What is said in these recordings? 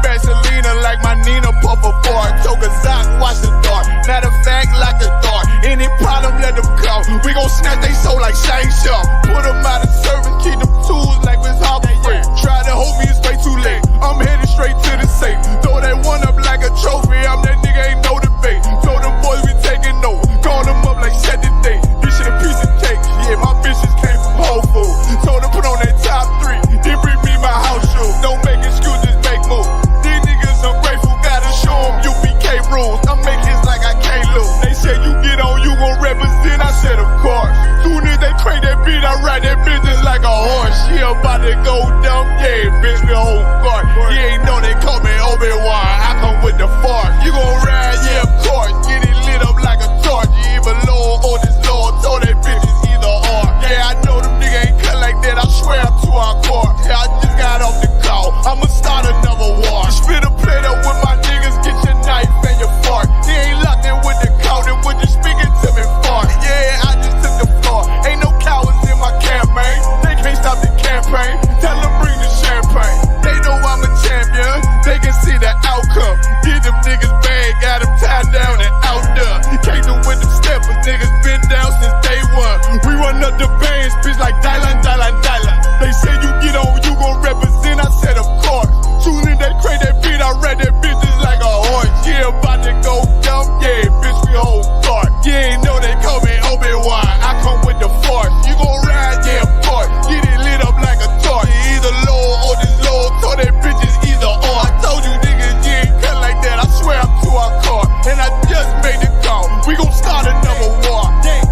Vaseline like my Nina puff apart. Took a Zoc snap they soul like Shang Shop. Put them out of service, keep them tools like it's Harbor Freight. Try to hold me, it's way too late. I'm headed straight to the safe. Throw that one up like a trophy, I'm that nigga, ain't no debate. Told them boys we taking over, call them up like set the date. This shit a piece of cake, yeah, my bitches came from Whole Foods. Told them put on that top 3, then bring me my house shoes. Don't make excuses, make moves. These niggas ungrateful, gotta show them UPK rules. I'm making hits like I can't lose. They said you get on, you gon' represent, I said of course. Soon as they crank that beat, I ride that business like a horse. She about to go dumb, yeah, bitch, the whole guard. You ain't know they call me Obi-Wan, I come with the force. You gon' ride, yeah, of course. Get it lit up like a torch. You either low or this low, told that bitches either or. Yeah, I know them niggas ain't cut like that, I swear I'm to our core. Yeah, I just got off the call, I'ma start another war. Spit a plate up with my niggas, get your knife and your fork. He ain't locked in with the count, and when you speaking to me far. Yeah, I just took the floor, ain't no cowards in my campaign. They can't stop the campaign, tell them bring the champagne. They know I'm a champion, they can see the outcome. Get them niggas bad, got them tied down and out there. Came through with them steppers, niggas been down since day one. We run up the bands, bitch like Dylan. They say you get on, you gon' represent, I said of course. Soon as they crank that beat, I read that bitch just like a horse. Yeah, about to go dumb, yeah, bitch, we whole guard. You ain't know they call me Obi-Wan, I come with the force. You gon' ride, yeah, of course. Get it lit up like a torch. You either low or this low, told that bitches either or. I told you niggas, you ain't cut like that, I swear I'm to our car. And I just made the call, we gon' start another war. Damn.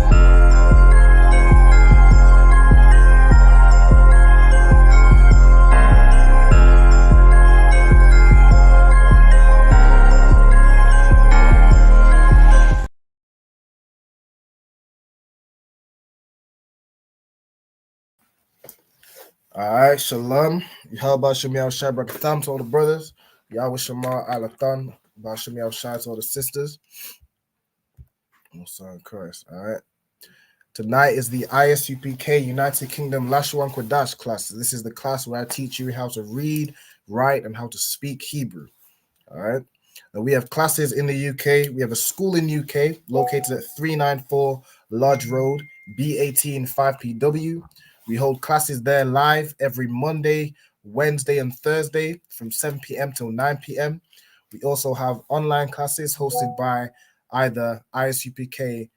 Alright, Shalom. Yahweh Shem Shai Brakatham to all the brothers. Yahweh Shema Alathan. Bashem Shai to all the sisters. Oh, sorry, Christ. Alright. Tonight is the ISUPK United Kingdom Lashawan Qadash class. This is the class where I teach you how to read, write, and how to speak Hebrew. Alright. Now we have classes in the UK. We have a school in UK located at 394 Lodge Road, B18 5PW. We hold classes there live every Monday, Wednesday, and Thursday from 7 p.m. till 9 p.m. We also have online classes hosted by either ISUPK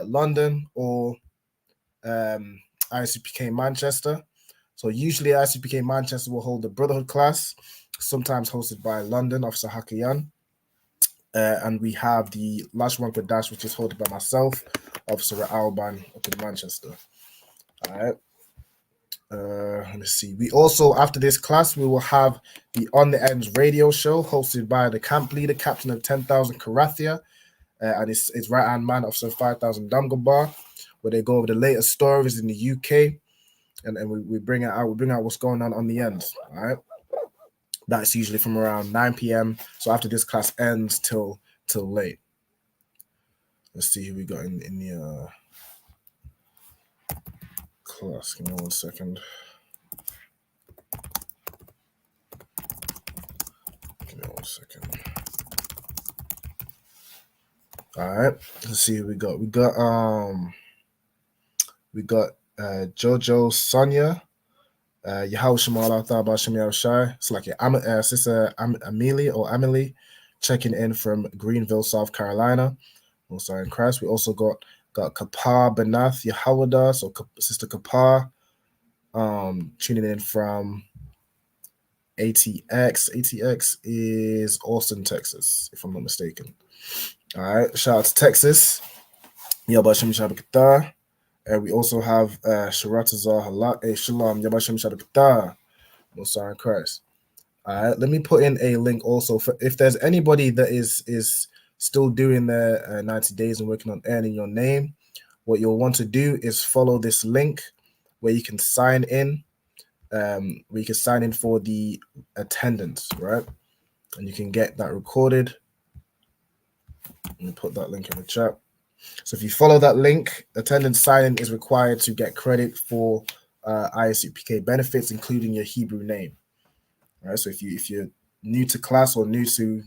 London or ISUPK Manchester. So usually ISUPK Manchester will hold the Brotherhood class, sometimes hosted by London, Officer Hakayan. And we have the Lashawan Qadash, which is hosted by myself, Officer Alban, up in Manchester. All right. Let's see. We also, after this class, we will have the On the Ends radio show hosted by the camp leader, Captain of 10,000 Karathia, and his right-hand man, Officer 5,000 Damgabar, where they go over the latest stories in the UK, and we bring it out. We bring out what's going on the ends. All right. That's usually from around 9 p.m. So after this class ends till late. Let's see who we got in the class. Give me 1 second. Give me 1 second. All right. Let's see who we got. We got Jojo Sonia. Yahweh Shemal Athar Bashem Yahushai. It's like your sister Amelie checking in from Greenville, South Carolina. Also in Christ. We also got Kapar Benath Yahawada, so Sister Kapar, tuning in from ATX. ATX is Austin, Texas, if I'm not mistaken. All right, shout out to Texas. Yabashim Shabakata. And we also have Sharatazar Halak Shalom Yabashim Shabakata. Also in Christ. All right, let me put in a link also for if there's anybody that is still doing their 90 days and working on earning your name. What you'll want to do is follow this link where you can sign in. For the attendance, right? And you can get that recorded. Let me put that link in the chat. So if you follow that link, attendance sign-in is required to get credit for ISUPK benefits, including your Hebrew name. All right. So if you're new to class or new to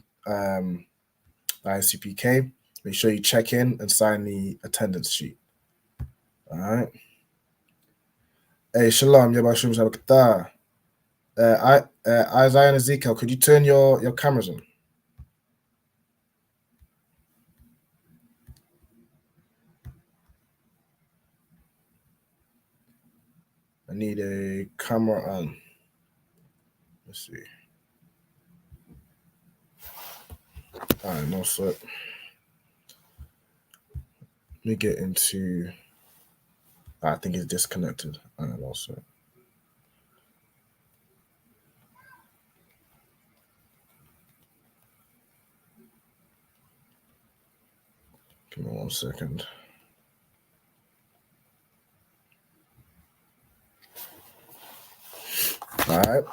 ISUPK, make sure you check in and sign the attendance sheet. All right. Hey, Shalom, Yabashim Shabakata. Isaiah and Ezekiel, could you turn your cameras on? I need a camera on. Let's see. All right, no sweat. Let me get into. I think it's disconnected. All right, no sweat. Give me 1 second. All right.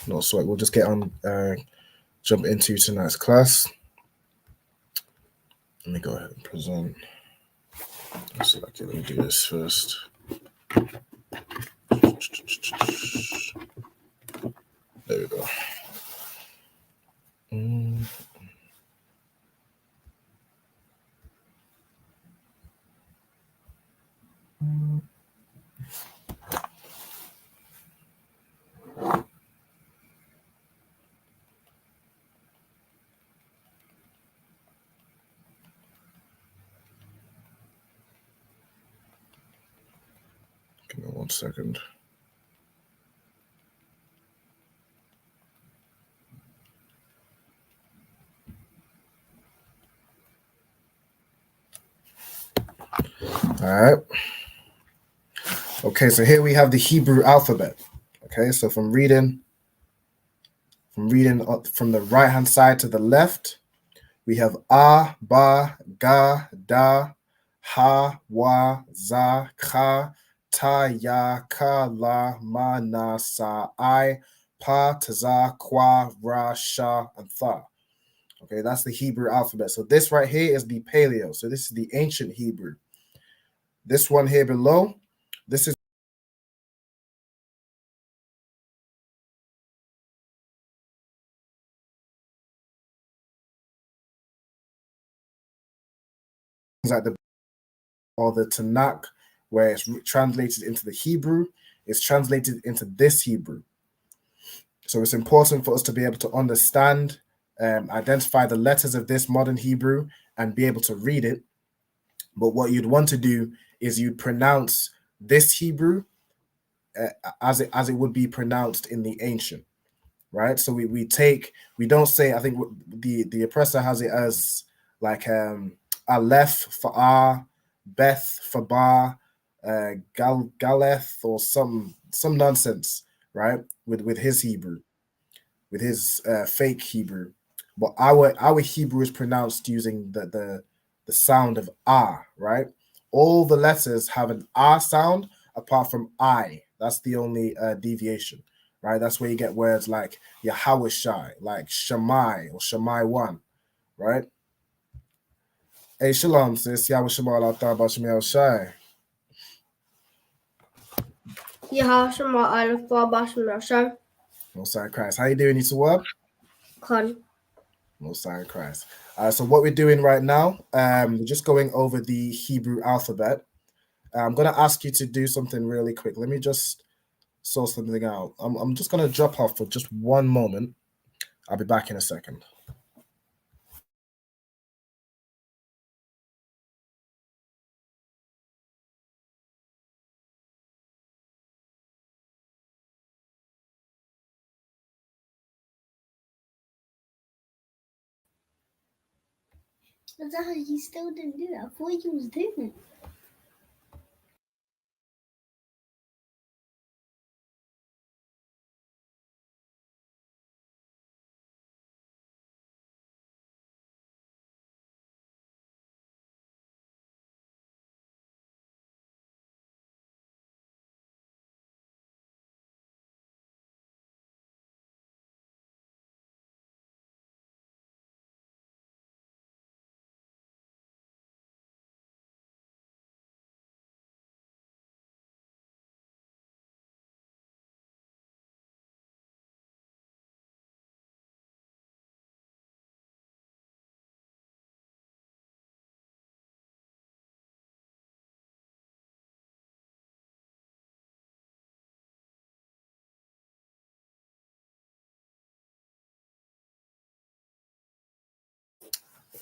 No sweat. We'll just get on. Jump into tonight's class. Let me go ahead and present. Let me do this first. There we go. Give me 1 second. All right. Okay, so here we have the Hebrew alphabet. Okay, so from reading from the right hand side to the left, we have A, Ba, Ga, Da, Ha, Wa, Za, Ka, Ta, Ya, Ka, La, Ma, Na, Sa, I, Pa, Taza, Kwa, Ra, Sha, and Tha. Okay, that's the Hebrew alphabet. So this right here is the Paleo. So this is the ancient Hebrew. This one here below, this is like the Tanakh, where it's translated into the Hebrew, it's translated into this Hebrew. So it's important for us to be able to understand, identify the letters of this modern Hebrew and be able to read it. But what you'd want to do is you'd pronounce this Hebrew as it would be pronounced in the ancient, right? So we don't say, I think the oppressor has it as like Aleph for A, Beth for Ba, Galeth or some nonsense, right? With his Hebrew, with his fake Hebrew. But our Hebrew is pronounced using the sound of ah, right? All the letters have an ah sound apart from I. That's the only deviation, right? That's where you get words like Yahweh, like Shammai or Shammai one, right? Hey, shalom, sis. Yahweh Shammai Al Shemel Shai. Yahweh Shammai Al Shai. Most High Christ. How you doing, Yisua? Con. Most High Christ. So what we're doing right now, we're just going over the Hebrew alphabet. I'm going to ask you to do something really quick. Let me just sort something out. I'm just going to drop off for just 1 moment. I'll be back in a second. You still didn't do that. I thought you was doing it.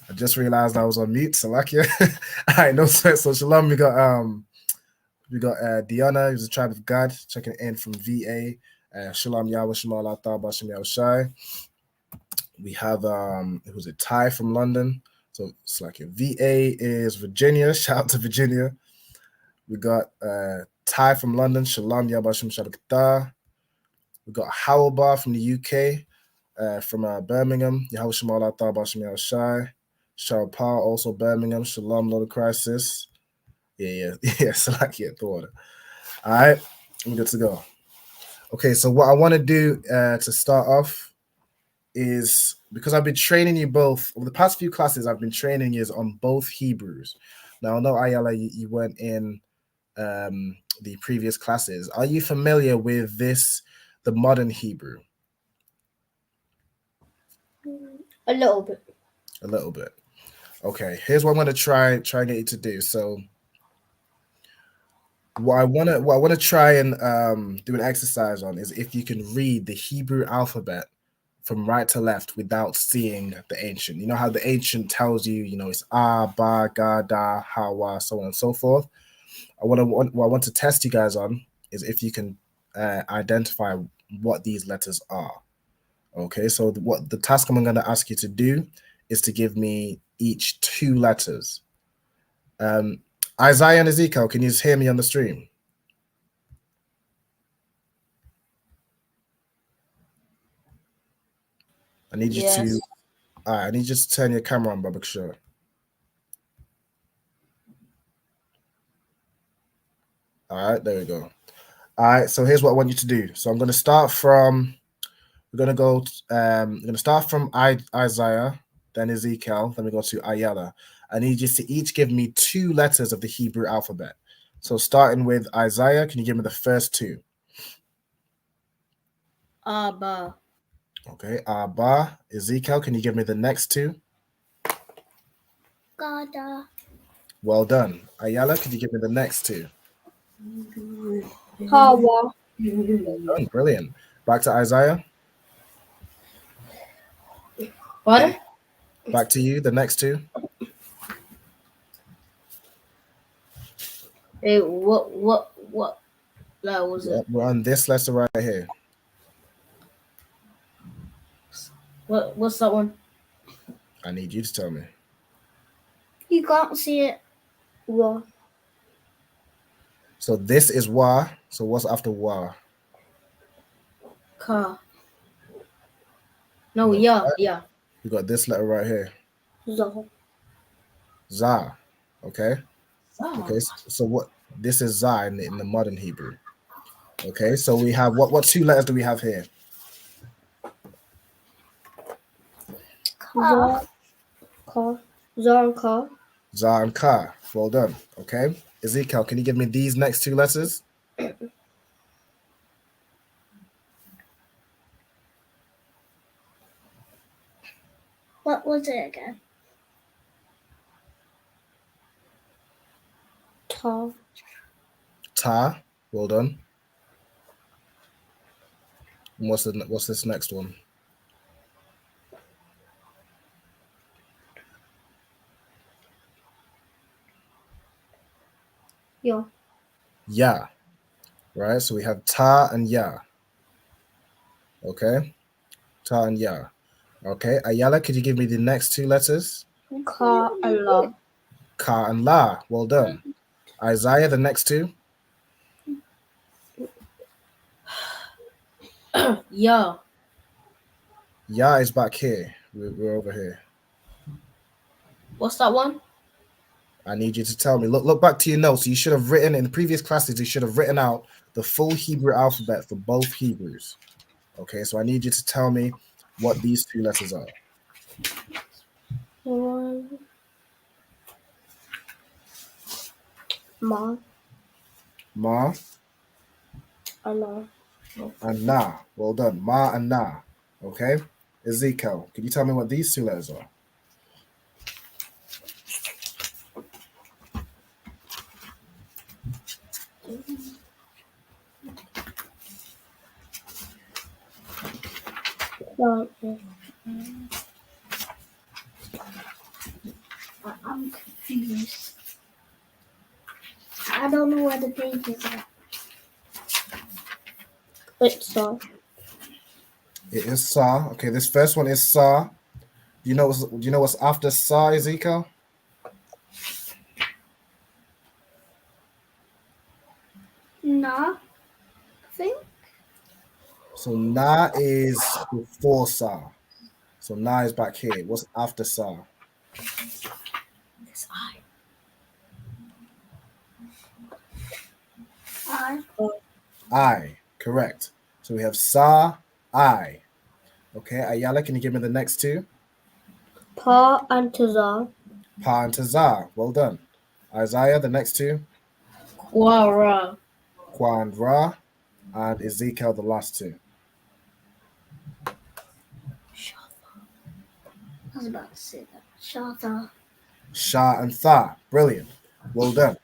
I just realized I was on mute, so like yeah. All right, no sweat. So shalom, we got Diana, who's a tribe of God, checking in from VA. Shalom Yahweh Shema Allah Ta'ala Shem Yahweh Shai. We have who's it? Ty from London. So it's like VA is Virginia. Shout out to Virginia. We got Ty from London. Shalom Yahweh Shem Shabbat. We got Howelbar from the UK, from Birmingham. Yahweh Shema Allah Ta'ala Shem Yahweh Shai. Cheryl Parr, also Birmingham. Shalom, Lord of Crisis. Yeah. So like thought. All right, I'm good to go. Okay, so what I want to do to start off is, because I've been training you both over the past few classes, I've been training you on both Hebrews. Now I know Ayala, you weren't in the previous classes. Are you familiar with the modern Hebrew? A little bit. A little bit. Okay, here's what I'm going to try and get you to do. So what I want to try and do an exercise on is if you can read the Hebrew alphabet from right to left without seeing the ancient. You know how the ancient tells you, it's ba, ga, da, ha, wa, so on and so forth. What I want to test you guys on is if you can identify what these letters are. Okay, so what the task I'm going to ask you to do is to give me each 2 letters. Isaiah and Ezekiel, can you just hear me on the stream? I need you to. All right, I need you to turn your camera on, Babak Sure. All right, there we go. All right, so here's what I want you to do. So I'm going to start from. We're going to go. I'm going to start from Isaiah, then Ezekiel, then we go to Ayala. I need you to each give me 2 letters of the Hebrew alphabet. So starting with Isaiah, can you give me the first 2? Abba. Okay, Abba. Ezekiel, can you give me the next 2? Gada. Well done. Ayala, can you give me the next 2? Hawa. Well done. Brilliant. Back to Isaiah. What? Back to you, the next 2. Hey, what that was it? We're on this letter right here. What's that one? I need you to tell me. You can't see it. What? So this is Wa. So what's after Wa? Ka. No, yeah. You got this letter right here. Zaho. Za. Okay. Okay. So what? This is Za in the modern Hebrew. Okay. So we have what 2 letters do we have here? Ka. Za and Ka. Za and Ka. Well done. Okay. Ezekiel, can you give me these next 2 letters? What was it again? Ta. Ta. Well done. And what's this next one? Yeah. Ya. Right. So we have Ta and Ya. Okay. Ta and Ya. Okay. Ayala, could you give me the next 2 letters? Ka and La. Ka and La. Well done. Isaiah, the next 2? Yeah. Ya is back here. We're over here. What's that one? I need you to tell me. Look back to your notes. You should have written in the previous classes. You should have written out the full Hebrew alphabet for both Hebrews. Okay, so I need you to tell me what these 2 letters are. Ma. Ma And La. and Na. Well done. Ma and Na. Okay. Ezekiel, can you tell me what these 2 letters are? I'm confused. I don't know where the page is at. It's so. It is Sa. Okay, this first one is Sa. Do you know what's after Sa, Ezekiel? Nothing. So Na is before Sa. So Na is back here. What's after Sa? This I. I. Correct. So we have Sa, I. Okay, Ayala, can you give me the next two? Pa and Tazar. Pa and Tazar. Well done. Isaiah, the next two. Quara. Kwa and Ra. And Ezekiel, the last two. I was about to say that. Shata. Sha and Tha. Brilliant. Well done.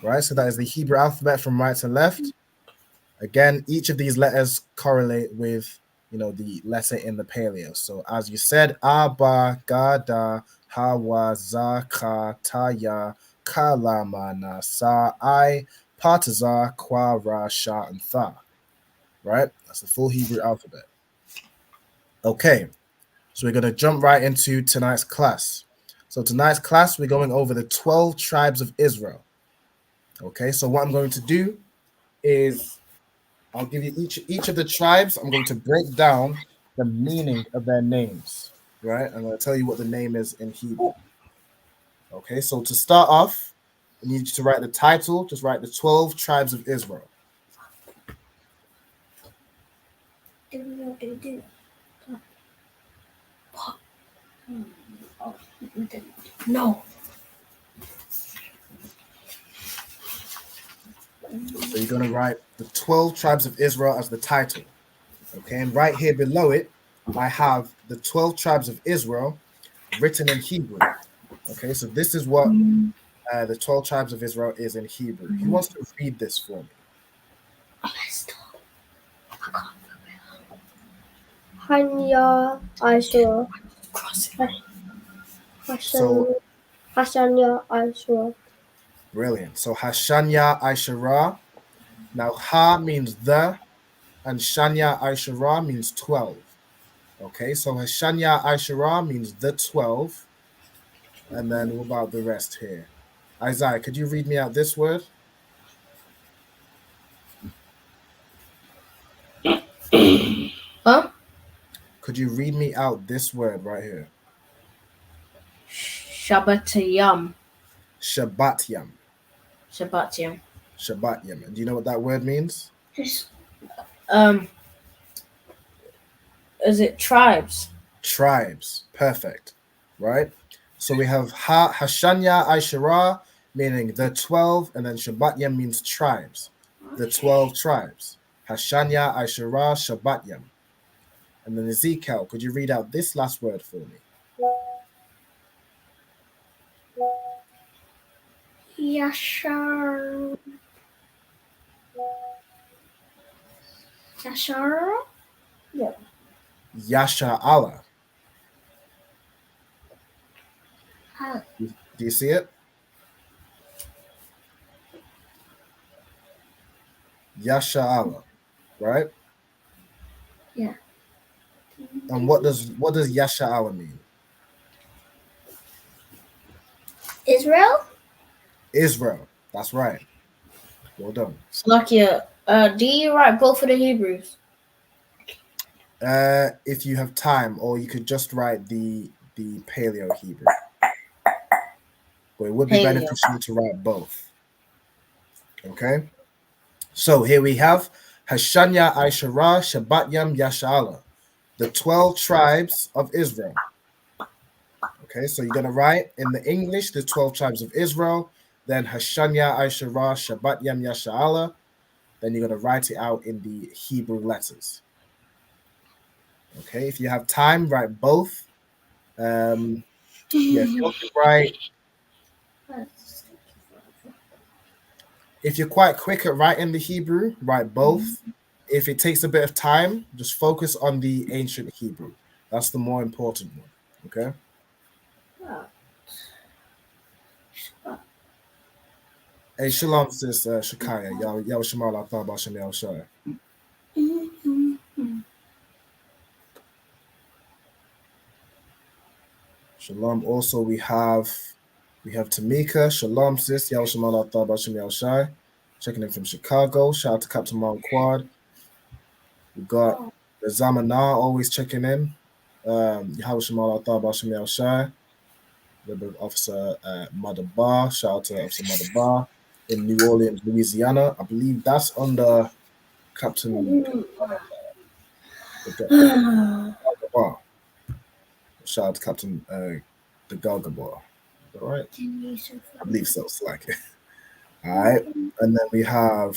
Right, so that is the Hebrew alphabet from right to left. Again, each of these letters correlate with, the letter in the paleo. So as you said, Aba, Gada, Hawa, Za, Ka, Taya, Kalama, Na, Sa, I, Pataza, Kwa, Ra, Sha, and Tha. Right? That's the full Hebrew alphabet. Okay, so we're going to jump right into tonight's class. So tonight's class, we're going over the 12 tribes of Israel. Okay, so what I'm going to do is I'll give you each of the tribes. I'm going to break down the meaning of their names, right? I'm going to tell you what the name is in Hebrew. Okay, so to start off, I need you to write the title. Just write the 12 tribes of Israel. No. So you're going to write the 12 tribes of Israel as the title. Okay, and right here below it, I have the 12 tribes of Israel written in Hebrew. Okay, so this is what the 12 tribes of Israel is in Hebrew. Who wants to read this for me? Hanya Aishwa. So Hashanya Aishwa. brilliant. So Hashanya Aishara. Now Ha means the, and Shanya Aishara means 12. Okay, so Hashanya Aishara means the 12. And then what about the rest here? Isaiah, could you read me out this word? Huh? Could you read me out this word right here? Shabbatayam. Shabbatyam. Shabbatayam. Shabbatyam. And do you know what that word means? Is it tribes? Tribes. Perfect. Right? So we have Hashanya Aishara, meaning the 12, and then Shabbatyam means tribes. The 12 tribes. Hashanya Aishara Shabbatyam. And then Ezekiel, could you read out this last word for me? Yashar. Yashar? Yeah. Yasha Allah. How? Do you see it? Yasha Allah, right? Yeah. And what does Yasha Allah mean? Israel? Israel. That's right. Well done. Slovakia. Do you write both of the Hebrews? If you have time, or you could just write the Paleo Hebrew. But it would be beneficial to write both. Okay? So here we have Hashanya Aishara Shabbatyam Yashala, the 12 tribes of Israel. Okay, so you're going to write in the English the 12 tribes of Israel, then Hashanya Aishara Shabbatyam Yashala, then you're going to write it out in the Hebrew letters. Okay, if you have time, write both. Yeah, if you want to write, if you're quite quick at writing the Hebrew, write both. If it takes a bit of time, just focus on the ancient Hebrew. That's the more important one. Okay. Hey, shalom, sis Shakaya. Y'all Shamal, I thought about Shamil Shai. Shalom. Also, we have Tamika. Shalom, sis. Y'all Shamal, I thought about Shamil Shai. Checking in from Chicago. Shout out to Captain Mon Quad. We got the Zamana always checking in. Yahweh Shamal, I thought about Shamil Shai. Rebel Officer Mother Bar. Shout out to Officer Mother Bar in New Orleans, Louisiana. I believe that's under Captain Bar. Shout out to Captain the Gaga Bar. All right. I believe so. It's like it. All right. And then we have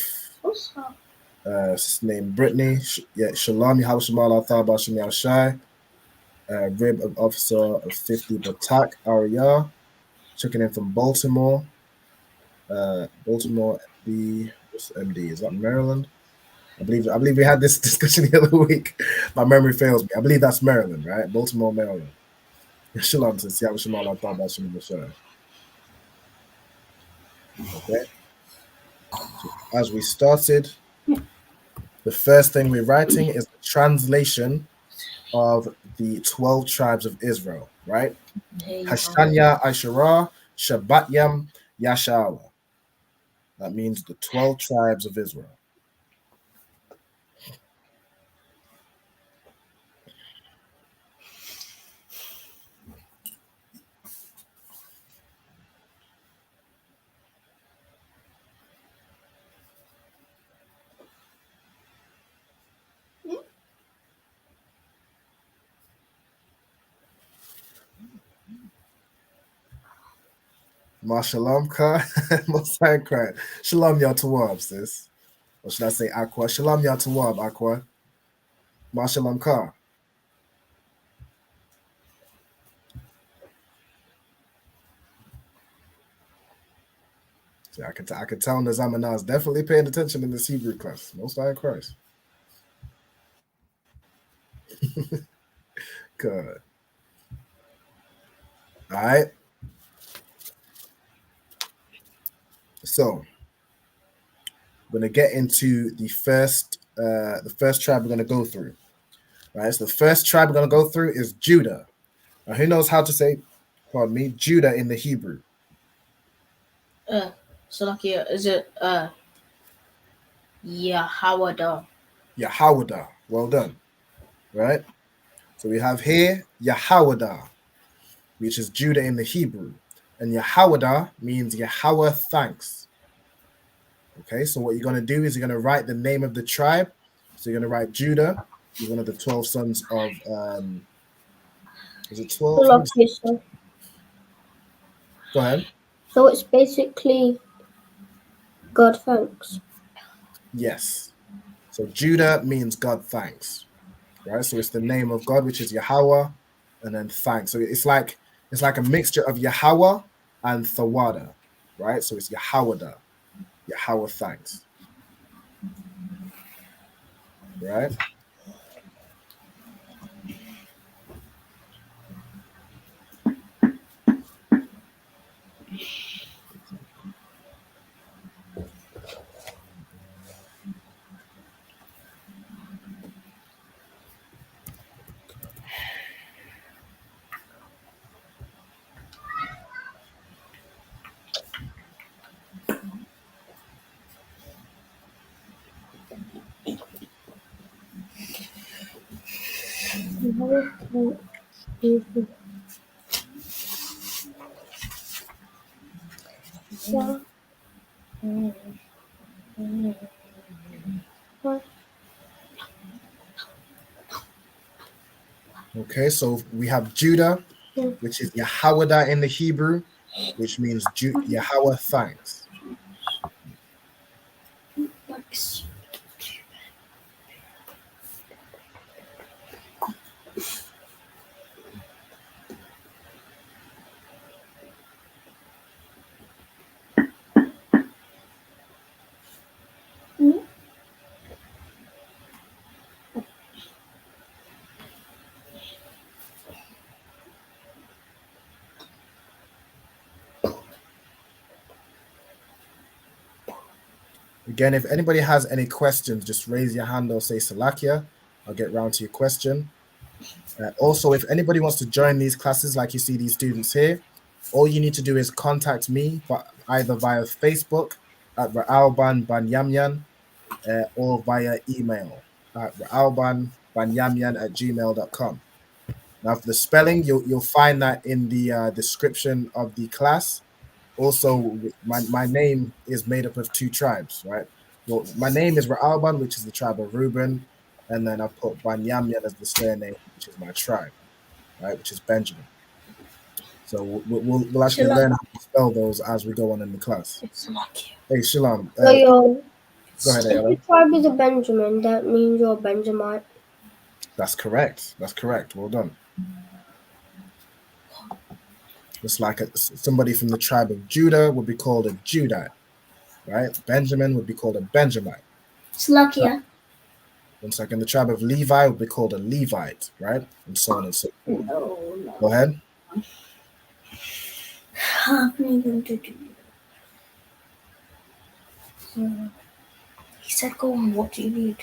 named Brittany. Shalom Yahweh Shamal Athaba Shemiel Shai. Rib of Officer of 50 Batak Arya. Checking in from Baltimore. Baltimore MD. What's MD? Is that Maryland? I believe we had this discussion the other week. My memory fails me. I believe that's Maryland, right? Baltimore, Maryland. Shalom to Yahweh Shamal Athaba Shemiel Shai. Okay. So as we started, the first thing we're writing is the translation of the 12 tribes of Israel, right? Hashanya Ashara Shabbatyam Yashawa. That means the 12 tribes of Israel. Mashalom Ka, Mosai Cry. Shalom Yatawab, sis. Or should I say Aqua? Shalom Yatawab, Aqua. Mashalom Ka. See, I can tell Nazamana is definitely paying attention in this Hebrew class. Most High Christ. Good. All right. So we're gonna get into the first tribe we're gonna go through. Right. So the first tribe we're gonna go through is Judah. Now, who knows how to say, pardon me, Judah in the Hebrew? Salakia, is it Yahawada? Yahawada. Well done. Right. So we have here Yahawada, which is Judah in the Hebrew, and Yahawada means Yahweh thanks. Okay. So what you're gonna do is you're gonna write the name of the tribe. So you're gonna write Judah. He's one of the 12 sons of is it 12? Go ahead. So it's basically God thanks. Yes. So Judah means God thanks, right? So it's the name of God, which is Yahweh, and then thanks. So it's like a mixture of Yahweh and Thawada, right? So it's Yahweh, Yahweh thanks, right? Okay, so we have Judah, which is Yahweh in the Hebrew, which means Yahweh thanks. Again, if anybody has any questions, just raise your hand or say Salakia. I'll get round to your question. Also, if anybody wants to join these classes, like you see these students here, all you need to do is contact me, but either via Facebook at Ra'alban Banyamyan or via email at ra'albanbanyamyan@gmail.com. Now, for the spelling, you'll find that in the description of the class. Also, my name is made up of two tribes, right? Well, my name is Ra'alban, which is the tribe of Reuben, and then I put Banyamyan as the surname, which is my tribe, right? Which is Benjamin. So we'll actually learn how to spell those as we go on in the class. Hey, Shalom. So Go ahead, if Ayala. your tribe is a Benjamin, that means you're a Benjamite. That's correct. That's correct. Well done. Just like somebody from the tribe of Judah would be called a Judite, right? Benjamin would be called a Benjamite. Slakia. 1 second. The tribe of Levi would be called a Levite, right? And so on and so forth. No. Go ahead. How am I going to do that? He said, go on, what do you need?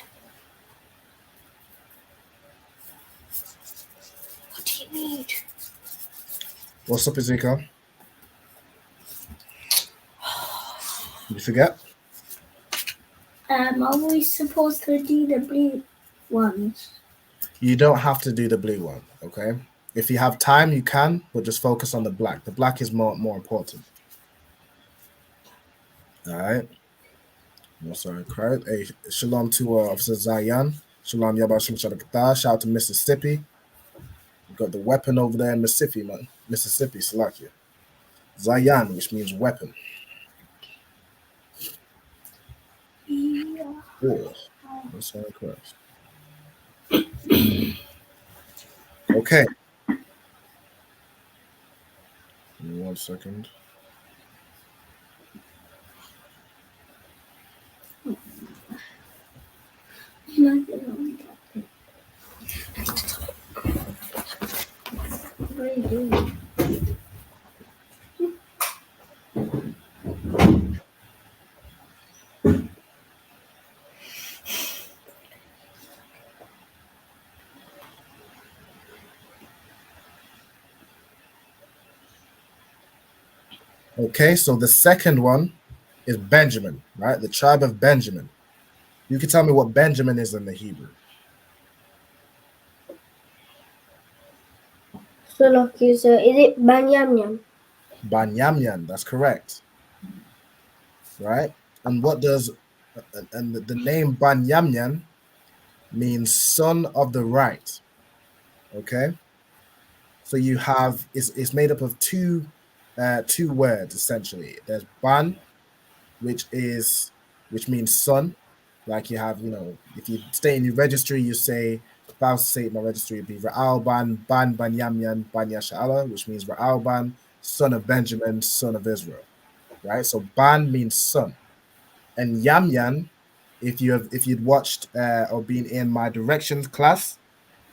What do you need? What's up, Ezekiel? You forget? Are we supposed to do the blue ones? You don't have to do the blue one, okay? If you have time, you can, but just focus on the black. The black is more important. All right. No, sorry, correct. Hey, shalom to Officer Zayan. Shalom Yabashim Shadakata. Shout out to Mississippi. You got the weapon over there in Mississippi, man. Mississippi, Salakia. Zayan, which means weapon. Yeah. Oh, that's all correct. Okay. Give me 1 second. What are you doing? Okay, so the second one is Benjamin, right? The tribe of Benjamin. You can tell me what Benjamin is in the Hebrew. Slakia, so is it Banyamyan? Banyamyan, that's correct. Right? And what does and the name Banyamyan means son of the right. Okay? So you have it's made up of two words essentially. There's Ban, which means son. Like you have, if you stay in your registry, you say, if I was to say in my registry, it'd be Ra'al Ban Banyamyan Ban Yasha'ala, which means Ra'al Ban, son of Benjamin, son of Israel. Right? So Ban means son. And Yamyan, if you'd watched or been in my directions class,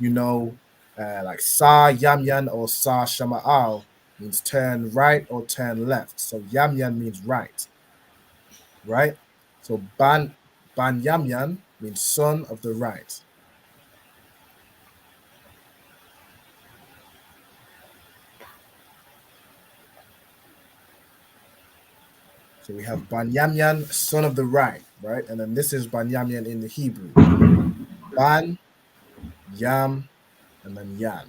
like Sa Yamyan or Sa Shama'al means turn right or turn left. So Yamyan means right. Right? So Ban Yamyan means son of the right. So we have Ban Yamyan, son of the right, right? And then this is Ban Yamyan in the Hebrew. Ban, Yam, and then Yan.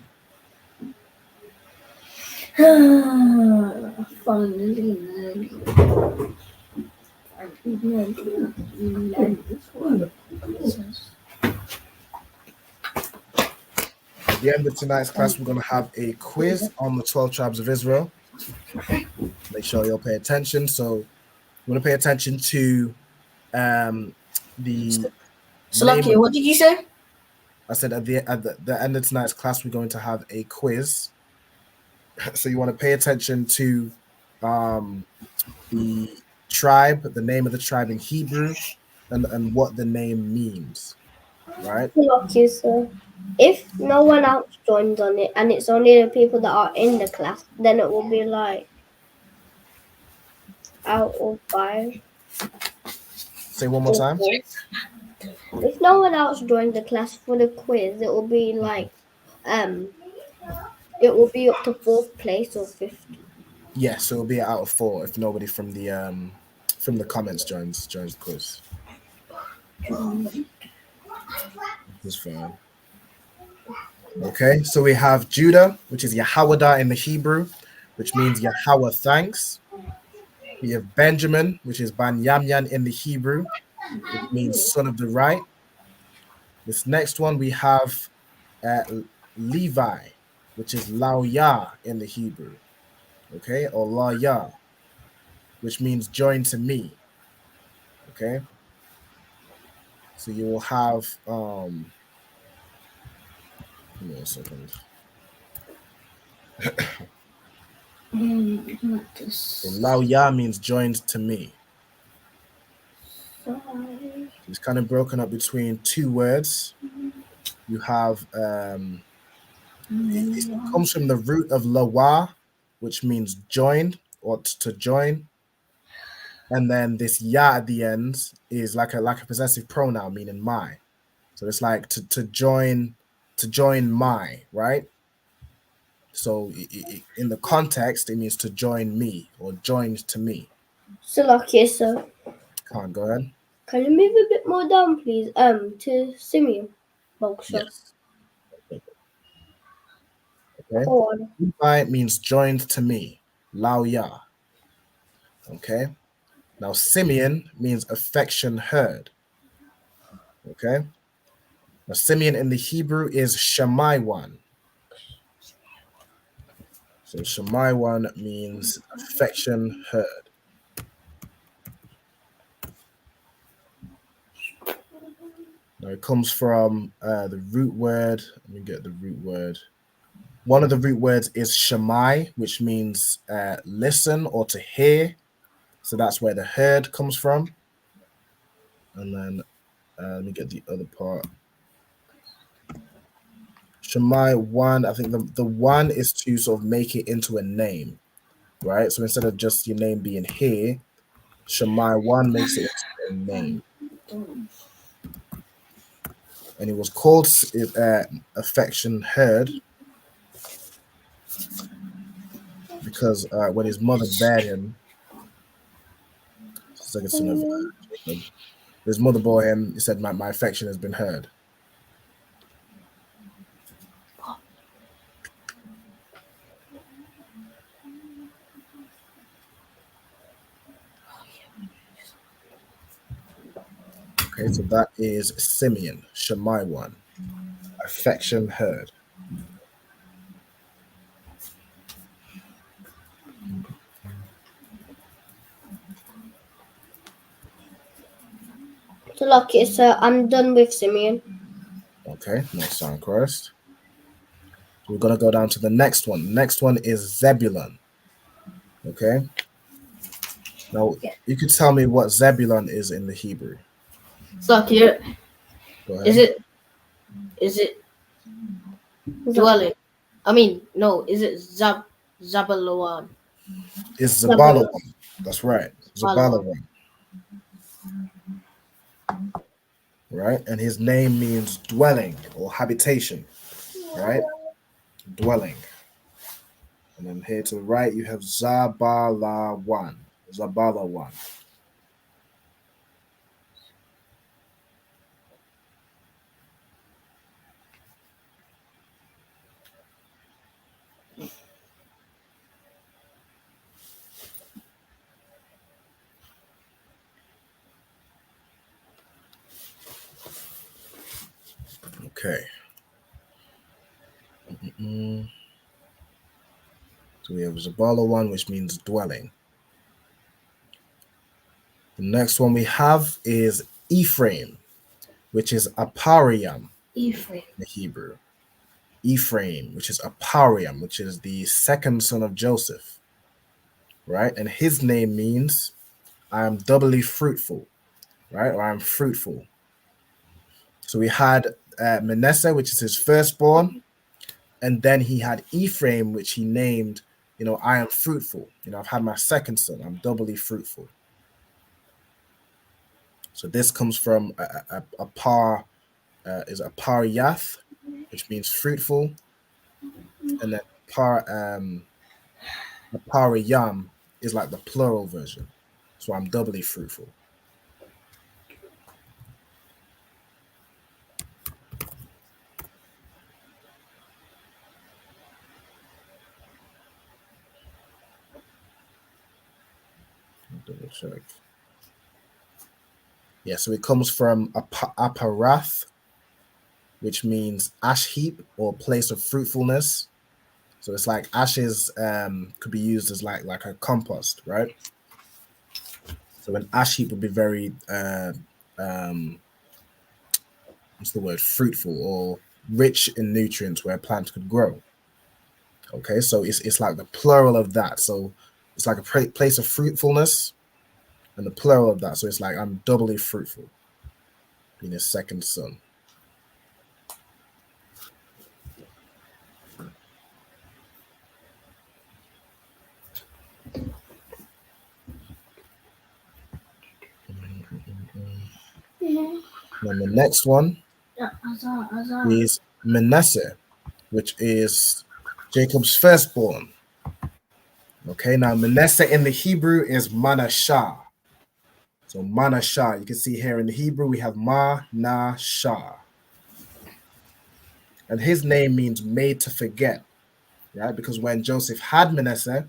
Finally learning. At the end of tonight's class, we're going to have a quiz on the 12 tribes of Israel. Make sure you'll pay attention. So we're going to pay attention to the Salakia, what did you say? I said at the end of tonight's class, we're going to have a quiz. So you want to pay attention to the tribe, the name of the tribe in Hebrew, and what the name means, right? Slakia, so if no one else joins on it and it's only the people that are in the class, then it will be like out of 5. Say one more time. If no one else joined the class for the quiz, it will be like it will be up to 4th place or 5th. Yes, so it'll be out of 4 if nobody from the comments joins the quiz. That's fine. Okay, so we have Judah, which is Yahawada in the Hebrew, which means Yahweh thanks. We have Benjamin, which is Banyamyan in the Hebrew, which means son of the right. This next one we have Levi, which is Lauya in the Hebrew, okay, or Laya, which means join to me. Okay, so you will have give me a second. So Lauya means joined to me. It's kind of broken up between 2 words. You have it comes from the root of lawa, which means joined or to join, and then this ya at the end is like a possessive pronoun meaning my. So it's like to join my, right? So in the context, it means to join me or joined to me. Salakia, so Can't go ahead. can you move a bit more down, please? To Simeon. Yes. Okay. Go on. Levi means joined to me. Lauya. Okay. Now Simeon means affection heard. Okay. Now Simeon in the Hebrew is Shammai-wan. So Shammai-wan means affection heard. Now it comes from the root word. Let me get the root word. One of the root words is Shammai, which means listen or to hear. So that's where the heard comes from. And then let me get the other part. Shammai one, I think the one is to sort of make it into a name, right? So instead of just your name being here, Shammai one makes it into a name. And it was called affection heard because when his mother bare him, second son of Jacob, his mother bore him, he said, my affection has been heard. Okay, so that is Simeon, Shammai one, affection heard. Salakia, so I'm done with Simeon. Okay, no sound Christ. We're gonna go down to the next one. The next one is Zebulun. Okay. Now you could tell me what Zebulun is in the Hebrew. Salakia, Go ahead. is it dwelling? I mean, no, is it Zabalawan? It's Zabalawan. That's right. Zabalawan. Right? And his name means dwelling or habitation. Right? Dwelling. And then here to the right, you have Zabalawan. Zabalawan. Okay. So we have Zabalawan, which means dwelling. The next one we have is Ephraim, which is Apariam Ephraim. in the Hebrew. Ephraim, which is Apariam, which is the second son of Joseph, right? And his name means I am doubly fruitful, right? Or I am fruitful. So we had Manasseh, which is his firstborn, and then he had Ephraim, which he named, I am fruitful. I've had my second son. I'm doubly fruitful. So this comes from a par is a par yath, which means fruitful, and then par a par yam is like the plural version. So I'm doubly fruitful. Double check. Yeah, so it comes from aparath, which means ash heap or place of fruitfulness. So it's like ashes could be used as like a compost, right? So an ash heap would be very what's the word, fruitful or rich in nutrients where a plant could grow. Okay, so it's like the plural of that. So it's like a place of fruitfulness and the plural of that. So it's like I'm doubly fruitful, being a second son. And the next one is Manasseh, which is Jacob's firstborn. Okay, now Manasseh in the Hebrew is Manashah. So Manashah, you can see here in the Hebrew we have Ma-na-shah. And his name means made to forget, right? Because when Joseph had Manasseh,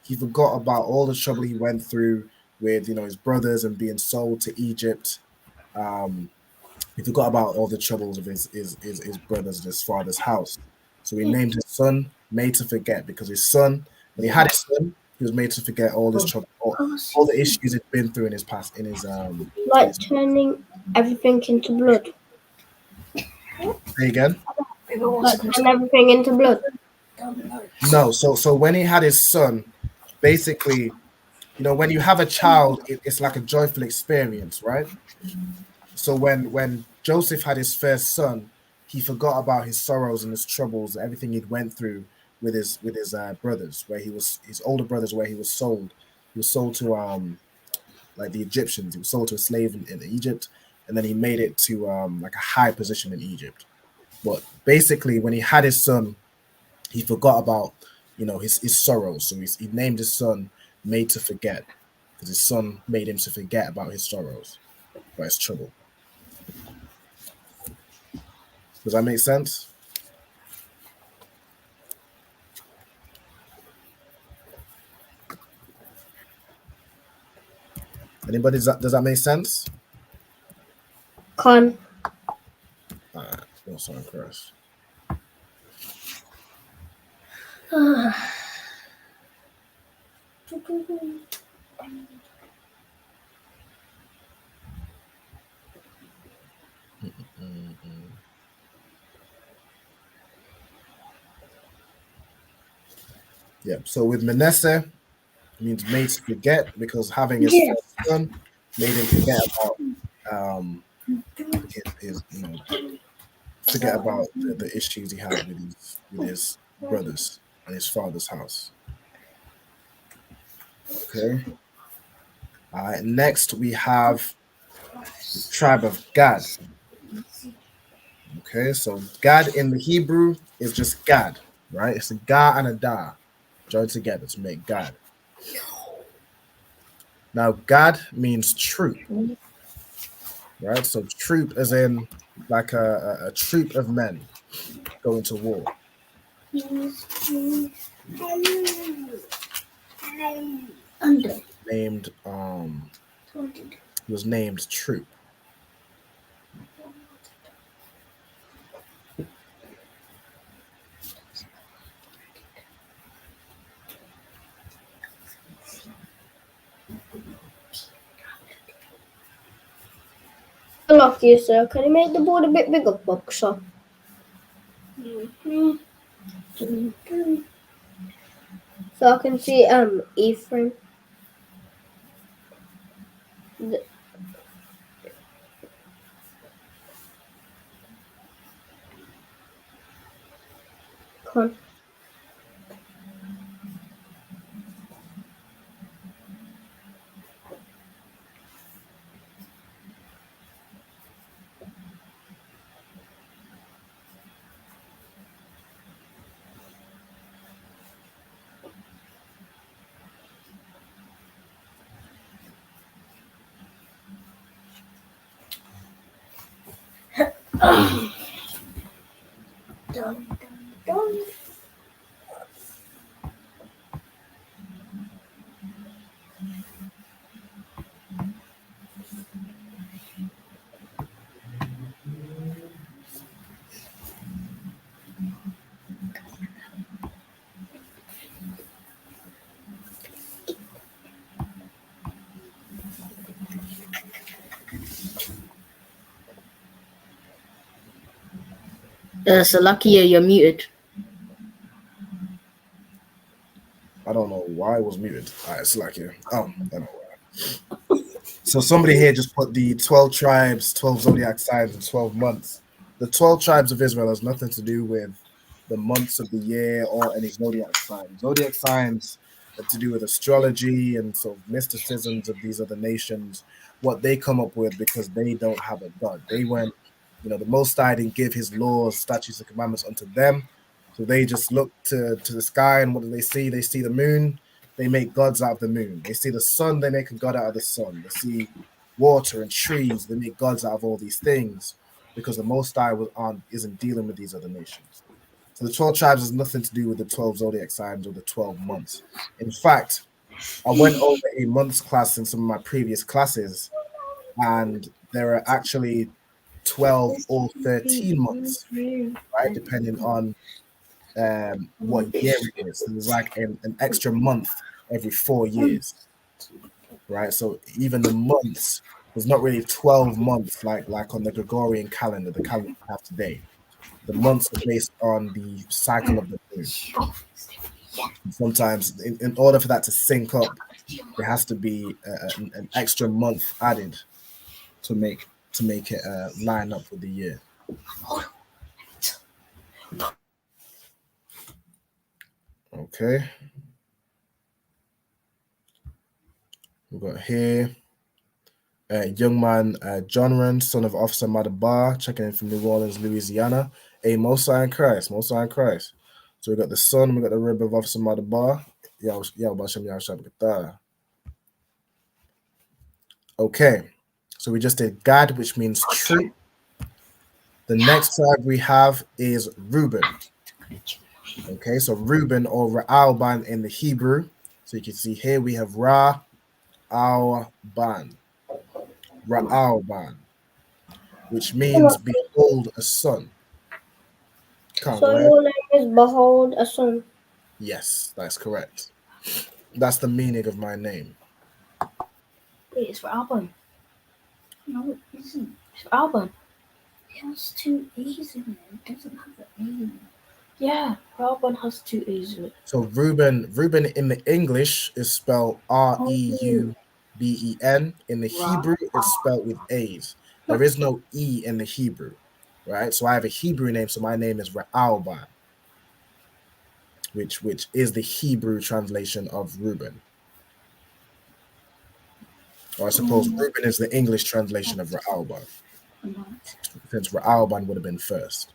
he forgot about all the trouble he went through with, his brothers and being sold to Egypt. He forgot about all the troubles of his brothers and his father's house. So he named his son Made to Forget because his son, when he had his son, he was made to forget all his trouble, all the issues he'd been through in his past, Like turning everything into blood. Say again? Like turn everything into blood. No, so when he had his son, basically, when you have a child, it's like a joyful experience, right? So when Joseph had his first son, he forgot about his sorrows and his troubles, everything he'd went through with his brothers, where his older brothers, where he was sold. He was sold to like the Egyptians. He was sold to a slave in Egypt, and then he made it to like a high position in Egypt. But basically, when he had his son, he forgot about his sorrows. So he named his son Made to Forget because his son made him to forget about his sorrows, about his trouble. Does that make sense? Anybody? Does that make sense? Con. Oh, sorry, Chris. Yeah. So with Manasseh, it means made to forget because having his first son made him forget about his forget about the issues he had with his brothers and his father's house. Okay. All right. Next we have the tribe of Gad. Okay, so Gad in the Hebrew is just Gad, right? It's a Ga and a Da joined together to make Gad. Now, Gad means troop, right? So troop as in like a troop of men going to war. Named he was named Troop. Look, you sir. Can you make the board a bit bigger, Boxer? So I can see Ephraim. Con. Dun, dun, dun. Salakia, you're muted. I don't know why it was muted. All right, it's like here. Oh, I know why. So somebody here just put the 12 tribes, 12 zodiac signs, and 12 months. The 12 tribes of Israel has nothing to do with the months of the year or any zodiac signs. Zodiac signs are to do with astrology and sort of mysticisms of these other nations, what they come up with because they don't have a God. They went, the Most High didn't give his laws, statutes, and commandments unto them. So they just look to the sky, and what do they see? They see the moon. They make gods out of the moon. They see the sun. They make a god out of the sun. They see water and trees. They make gods out of all these things because the Most High isn't dealing with these other nations. So the 12 tribes has nothing to do with the 12 zodiac signs or the 12 months. In fact, I went over a month's class in some of my previous classes, and there are actually 12 or 13 months, right? Depending on what year it is. So there's like an extra month every 4 years, right? So even the months, there's not really 12 months like on the Gregorian calendar, the calendar we have today. The months are based on the cycle of the moon. Sometimes, in order for that to sync up, there has to be an extra month added to make it line up with the year. Okay. We've got here young man John Wren, son of Officer Madabar, checking in from New Orleans, Louisiana. A Mosai in Christ. So we got the son, we got the rib of Officer Madabar. Okay, so we just did Gad, which means true. The next tribe we have is Reuben. Okay, so Reuben or Ra'alban in the Hebrew. So you can see here we have Ra'alban, which means behold a son. So your name is Behold a Son. Yes, that's correct. That's the meaning of my name. Wait, it's for Alban. No, it isn't. It's for Alban. It has 2 A's in it. It doesn't have an A. Yeah, Alban has 2 A's in it. So Reuben in the English is spelled Reuben. In the Hebrew, it's spelled with A's. There is no E in the Hebrew, right? So I have a Hebrew name, so my name is Ra'alban, which is the Hebrew translation of Reuben. Or I suppose Reuben is the English translation of Ra'alban, since Ra'alban would have been first.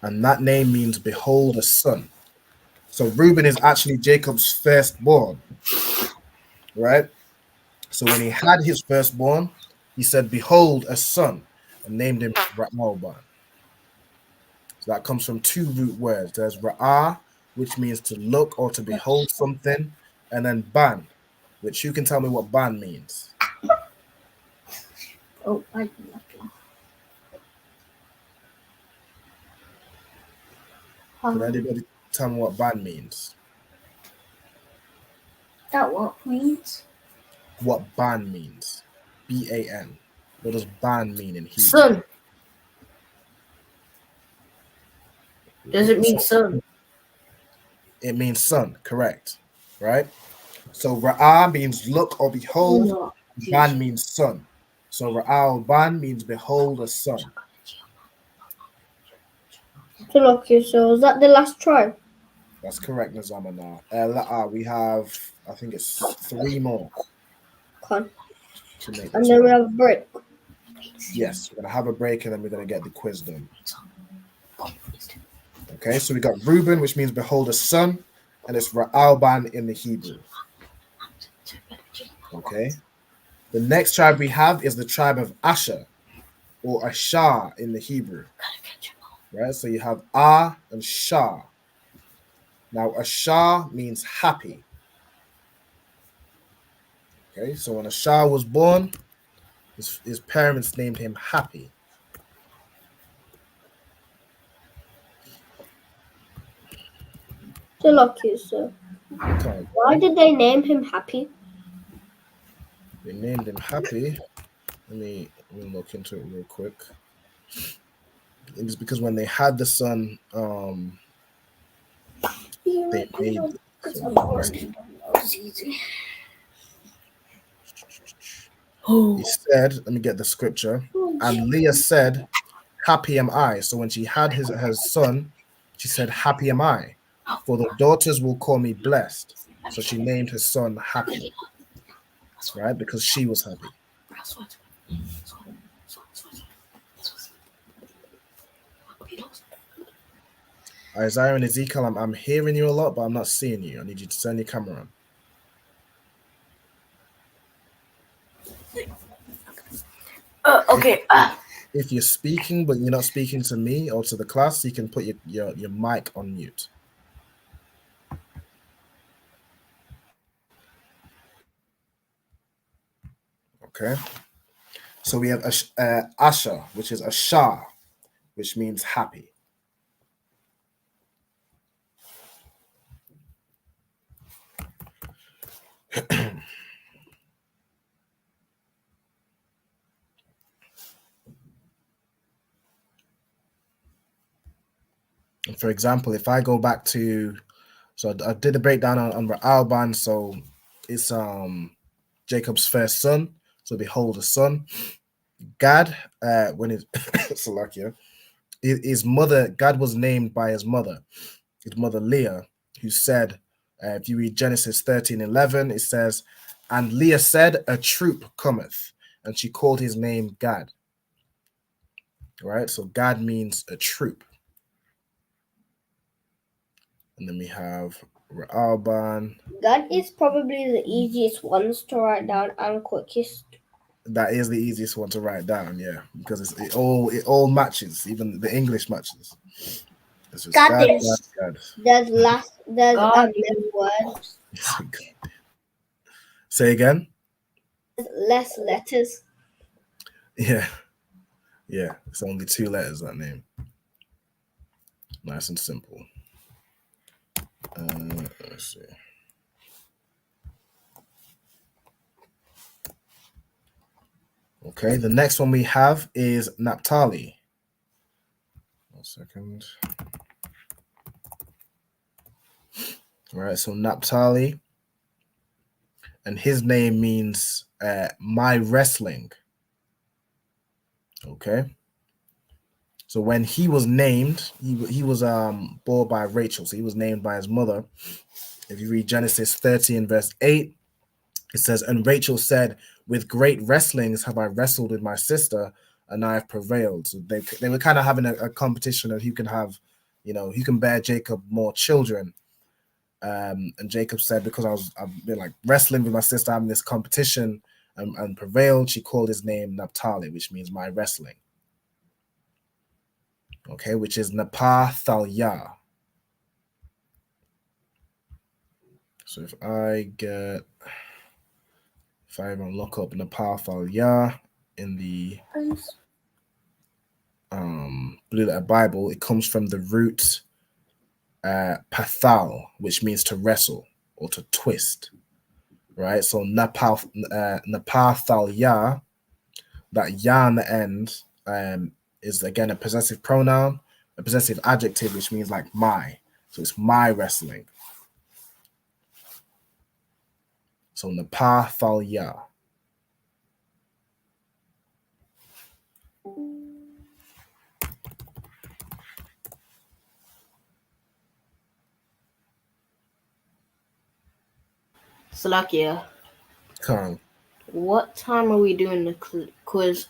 And that name means behold a son. So Reuben is actually Jacob's firstborn, right? So when he had his firstborn, he said, behold a son, and named him Ra'alban. So that comes from 2 root words. There's Ra'ah, which means to look or to behold something, and then Ban, which you can tell me what Ban means. Oh, I Can anybody tell me what Ban means? That what means? What Ban means? B-A-N. What does Ban mean in Hebrew? Son. Does it mean son? It means son, correct, right? So Ra'ah means look or behold. No. Ban means son. So Ra'al-ban means behold a son. So is that the last tribe? That's correct, Nazamana. We have, I think it's 3 more. Okay. To make And then we have a break. Yes, we're going to have a break and then we're going to get the quiz done. Okay, so we got Reuben, which means behold a son, and it's Ra'alban in the Hebrew. Okay. The next tribe we have is the tribe of Asher. or a shah in the Hebrew. Right? So you have a and shah. Now, a shah means happy. Okay, so when a shah was born, his parents named him Happy. So lucky, sir. Okay. Why did they name him Happy? They named him Happy. Let me look into it real quick. It's because when they had the son, they made. He said, let me get the scripture. And Leah said, "Happy am I." So when she had her son, she said, "Happy am I, for the daughters will call me blessed." So she named her son Happy, right? Because she was happy. Isaiah and Ezekiel, I'm hearing you a lot, but I'm not seeing you. I need you to turn your camera on. Okay. If you're speaking, but you're not speaking to me or to the class, you can put your mic on mute. Okay. So we have Asha, which is a Shah, which means happy. For example, if I go back to, so I did a breakdown on Alban, so it's Jacob's first son. So behold, a son. Gad, when it's Salakia, his mother, Gad was named by his mother Leah, who said, if you read Genesis 13:11, it says, and Leah said, a troop cometh, and she called his name Gad. Right? So Gad means a troop. And then we have Ra'alban. That is probably the easiest ones to write down and quickest. That is the easiest one to write down, yeah, because it all matches, even the English matches. It's just Gad. There's God. words. Say again. There's less letters. Yeah, it's only 2 letters, that name. Nice and simple. Let's see. Okay, the next one we have is Naphtali. 1 second. All right, so Naphtali, and his name means my wrestling. Okay. So when he was named, he was born by Rachel. So he was named by his mother. If you read Genesis 30 verse 8, it says, and Rachel said, with great wrestlings have I wrestled with my sister, and I have prevailed. So they were kind of having a competition of who can have, who can bear Jacob more children. And Jacob said, because I've been like wrestling with my sister, having this competition and prevailed, she called his name Naphtali, which means my wrestling. Okay, which is Napah Thalyah. So if I even look up Napah Thalyah in the Blue Letter Bible, it comes from the root pathal, which means to wrestle or to twist. Right? So Napah Thalyah, that ya on the end, is again a possessive pronoun, a possessive adjective, which means like my. So it's my wrestling. So Napah Thalyah. Salakia. Come. What time are we doing the quiz?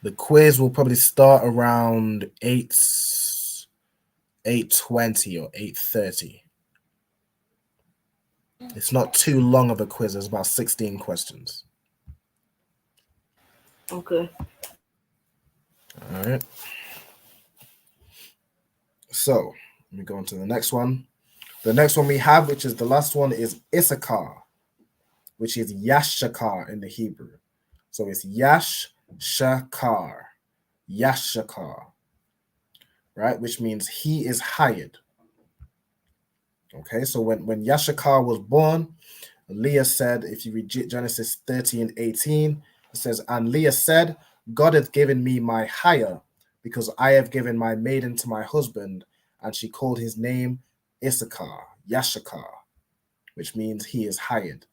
The quiz will probably start around 8:20 or 8:30. It's not too long of a quiz. There's about 16 questions. Okay. All right. So let me go on to the next one. The next one we have, which is the last one, is Issachar, which is Yashakar in the Hebrew. So it's Yashakar, Yashakar, right? Which means he is hired. Okay, so when Yashakar was born, Leah said, if you read Genesis 30 and 18, it says, and Leah said, God hath given me my hire, because I have given my maiden to my husband, and she called his name Issachar, Yashakar, which means he is hired.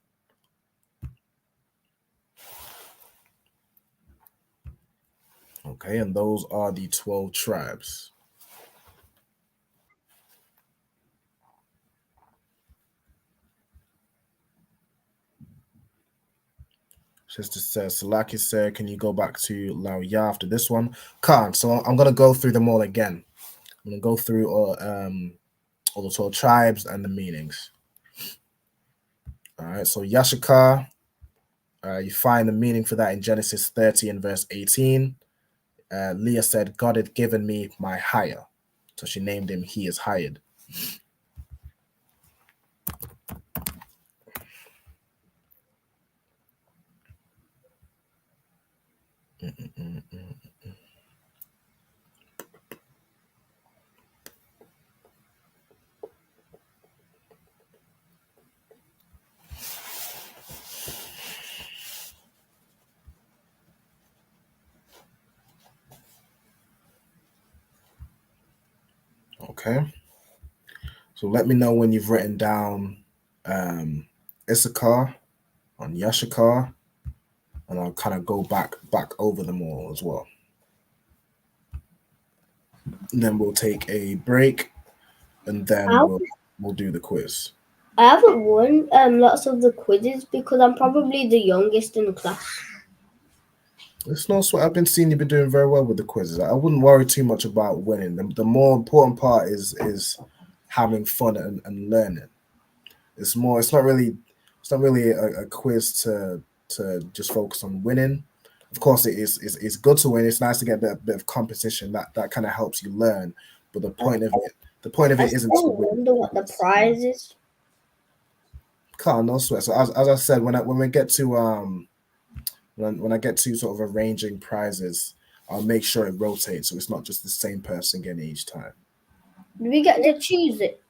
Okay, and those are the 12 tribes. Sister says, Salaki said, can you go back to Lauya after this one? Can't. So I'm going to go through them all again. I'm going to go through all the 12 tribes and the meanings. All right, so Yashakar, you find the meaning for that in Genesis 30 and verse 18. Leah said, God had given me my hire. So she named him, he is hired. Okay. So let me know when you've written down Issachar on Yashakar, and I'll kind of go back over them all as well. And then we'll take a break, and then we'll do the quiz. I haven't won lots of the quizzes because I'm probably the youngest in the class. It's not what I've been seeing. You've been doing very well with the quizzes. I wouldn't worry too much about winning. The more important part is having fun and learning. It's not really a quiz to just focus on winning. Of course, it's good to win. It's nice to get a bit of competition that kind of helps you learn. But the point of it isn't to win. I wonder what the prize is. Can't, no sweat. So as I said, when we get to when I get to sort of arranging prizes, I'll make sure it rotates so it's not just the same person getting each time. Do we get to choose it?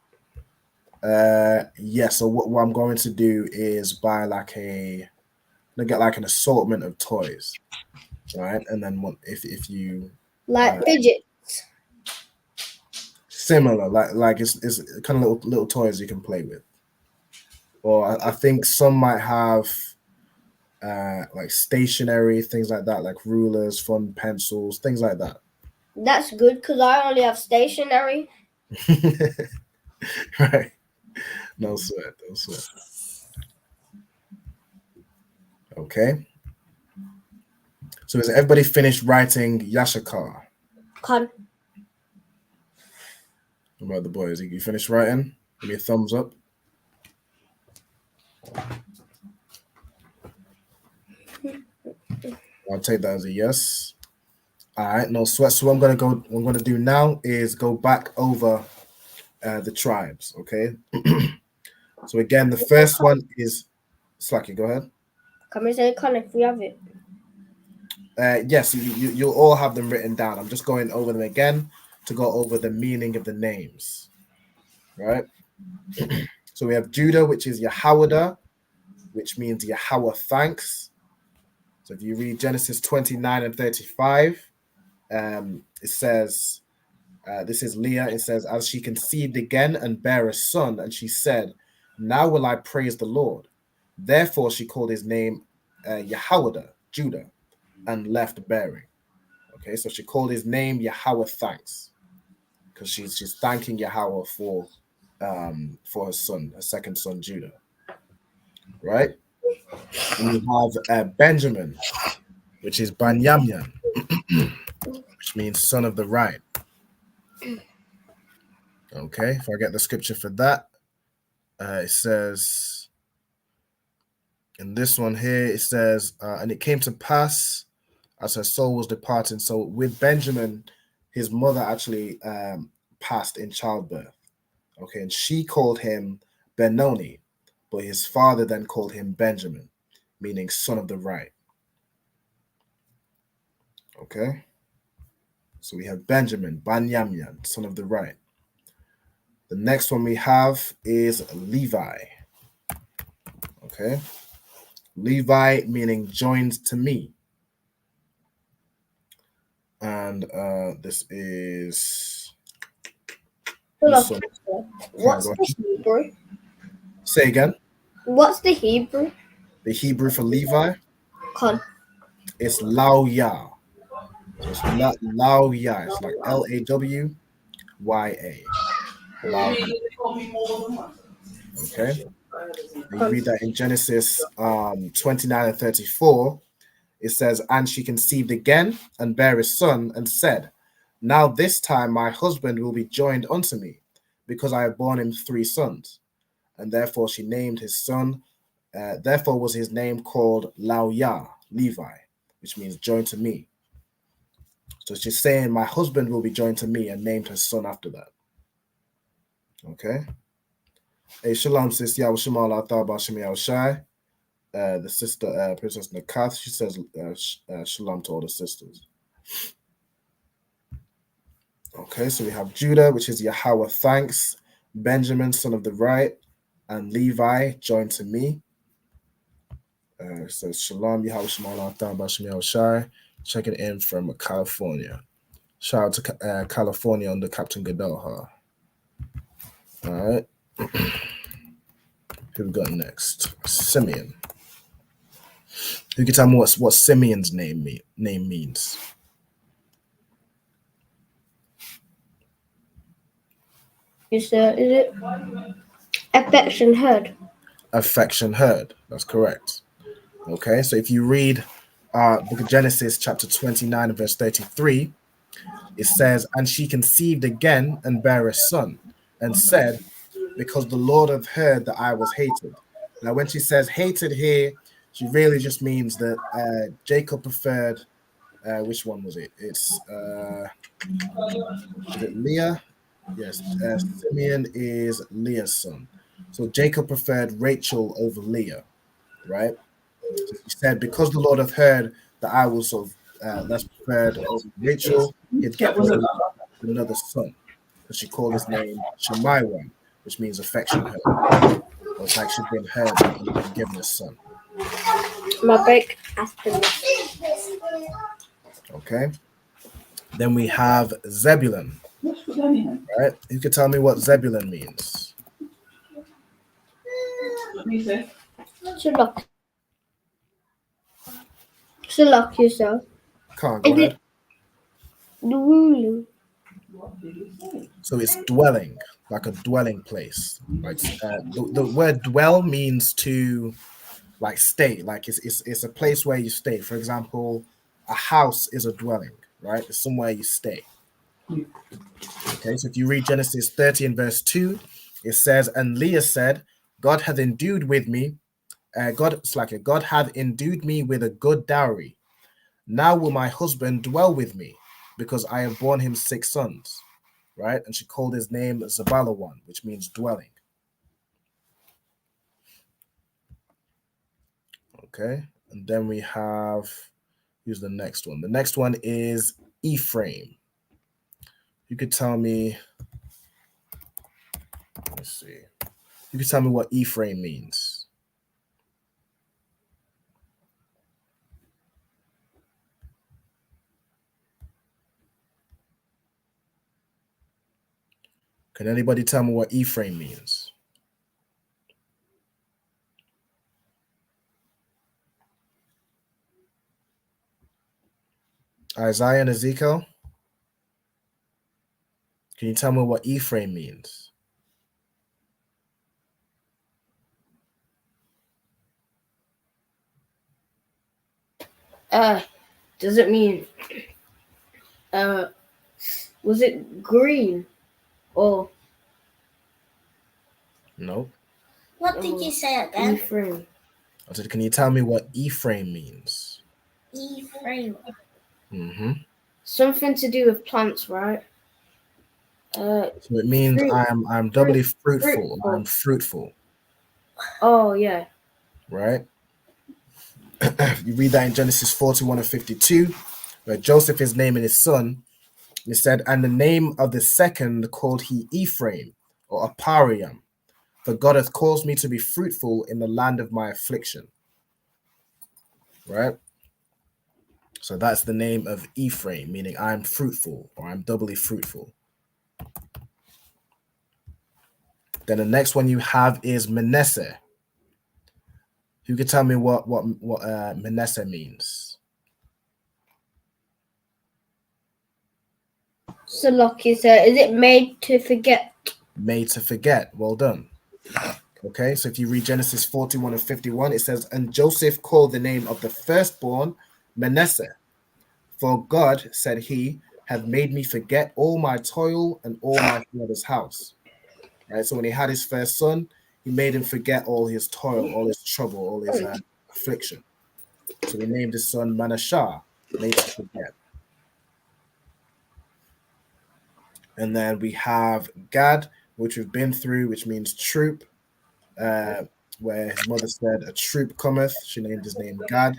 Yeah. So what I'm going to do is buy get like an assortment of toys, right? And then if you Like fidgets. similar, like it's kind of little toys you can play with, or I think some might have like stationery things like that, like rulers, fun pencils, things like that. That's good because I only have stationery. Right. No sweat. Okay. So is everybody finished writing Yashakar? Con. What about the boys? You finished writing? Give me a thumbs up. I'll take that as a yes. All right, no sweat. So what I'm gonna do now is go back over the tribes. Okay. So again, the first one is Slacky. Go ahead. Can we say con if we have it? Yes, you'll all have them written down. I'm just going over them again to go over the meaning of the names. Right. So we have Judah, which is Yahawada, which means Yahweh thanks. So if you read Genesis 29 and 35, it says, this is Leah, it says, as she conceived again and bare a son, and she said, now will I praise the Lord. Therefore she called his name Yahawada, Judah, and left bearing. Okay, so she called his name Yahweh thanks, because she's thanking Yahweh for her son, her second son, Judah. Right? And we have Benjamin, which is Banyamyan, which means son of the right. Okay, if I get the scripture for that, it says, in this one here, it says, and it came to pass as her soul was departing. So with Benjamin, his mother actually passed in childbirth. Okay, and she called him Benoni, but his father then called him Benjamin, meaning son of the right. Okay, so we have Benjamin, Banyamyan, son of the right. The next one we have is Levi. Okay, Levi meaning joined to me. And this is. Look, So, what's go the Hebrew? say again. What's the Hebrew? The Hebrew for Levi Con. is Lawya. So it's Lawya. It's like Lawya. Lawya. Okay. You read that in Genesis 29 and 34. It says, and she conceived again and bare a son and said, now this time my husband will be joined unto me, because I have borne him 3 sons. And therefore she named his son, therefore was his name called Lawya, Levi, which means joined to me. So she's saying, my husband will be joined to me, and named her son after that. Okay. Hey, shalom, sis. Yahweh Shemal Athabah Shemi Shai. The sister, Princess Nakath, she says shalom to all the sisters. Okay, so we have Judah, which is Yahweh thanks, Benjamin, son of the right, and Levi, joined to me. It says shalom, Yahweh Shemal Athabah Shemi Shai. Checking in from California. Shout out to California under Captain Godel. All right. Who we got next? Simeon. Who can tell me what Simeon's name means? Is it affection heard? Affection heard. That's correct. Okay, so if you read Book of Genesis, chapter 29, and verse 33, it says, and she conceived again and bare a son, and said, because the Lord hath heard that I was hated. Now, when she says hated here, she really just means that Jacob preferred, which one was it? Is it Leah? Yes, Simeon is Leah's son. So Jacob preferred Rachel over Leah, right? So he said, because the Lord hath heard that I was of less preferred over Rachel, he'd get me another son. So she called his name Shemaiah, which means affection heard. Or it's like she'd been heard and been given a son. My break after. Okay. Then we have Zebulun. Right? You can tell me what Zebulun means. Lock yourself. Come on, go ahead. Lulu. So it's dwelling, like a dwelling place. Like the word dwell means to like stay. Like it's a place where you stay. For example, a house is a dwelling, right? It's somewhere you stay. Okay, so if you read Genesis 30 and verse 2, it says, and Leah said, God hath endued with me, God hath endued me with a good dowry. Now will my husband dwell with me, because I have borne him 6 sons. Right? And she called his name Zabalawan, which means dwelling. Okay, and then we have, here's the next one. The next one is Ephraim. You could tell me, let's see. You could tell me what Ephraim means. Can anybody tell me what Ephraim means? Isaiah and Ezekiel? Can you tell me what Ephraim means? Does it mean was it green or No. What did you say again? Ephraim? I said, can you tell me what Ephraim means? Ephraim. Mm-hmm. Something to do with plants, right? So it means fruit. I'm doubly fruitful. Fruitful. I'm fruitful. Oh yeah. Right? You read that in Genesis 41 and 52, where Joseph is naming his son. He said, and the name of the second called he Ephraim, or Apariam, for God hath caused me to be fruitful in the land of my affliction. Right? So that's the name of Ephraim, meaning I'm fruitful, or I'm doubly fruitful. Then the next one you have is Manasseh. Who can tell me what Manasseh means? So lucky, sir. Is it made to forget? Made to forget. Well done. Okay, so if you read Genesis 41 and 51, it says, and Joseph called the name of the firstborn Manasseh. For God, said he, hath made me forget all my toil and all my father's house. Right, so when he had his first son, he made him forget all his toil, all his trouble, all his affliction. So he named his son Manasseh, made to forget. And then we have Gad, which we've been through, which means troop, where his mother said, a troop cometh. She named his name Gad.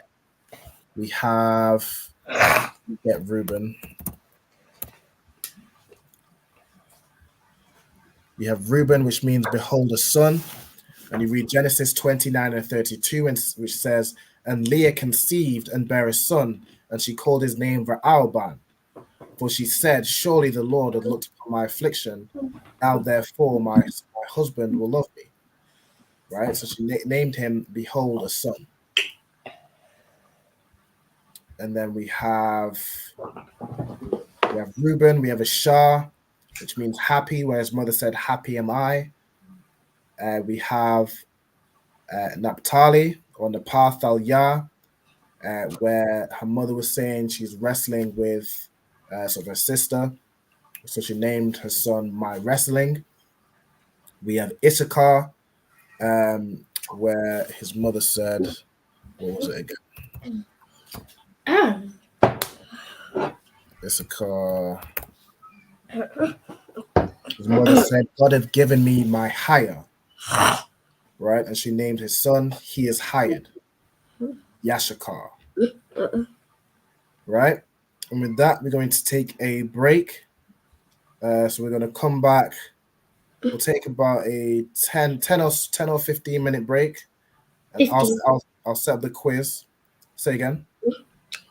We have, get Reuben. We have Reuben, which means behold a son. And you read Genesis 29 and 32, which says, and Leah conceived and bare a son, and she called his name Ra'alban. For she said, surely the Lord had looked upon my affliction. Now therefore my husband will love me. Right? So she named him Behold a Son. And then we have Reuben, we have a Shah, which means happy, where his mother said, happy am I. We have Naphtali, or Naphtali, where her mother was saying she's wrestling with sort of her sister. So she named her son My Wrestling. We have Issachar, where his mother said, what was it again? Issachar. His mother said, God hath given me my hire. Right? And she named his son, he is hired. Yashakar. Right? And with that, we're going to take a break. So we're going to come back. We'll take about a 10 or 15 minute break. And I'll set up the quiz. Say again.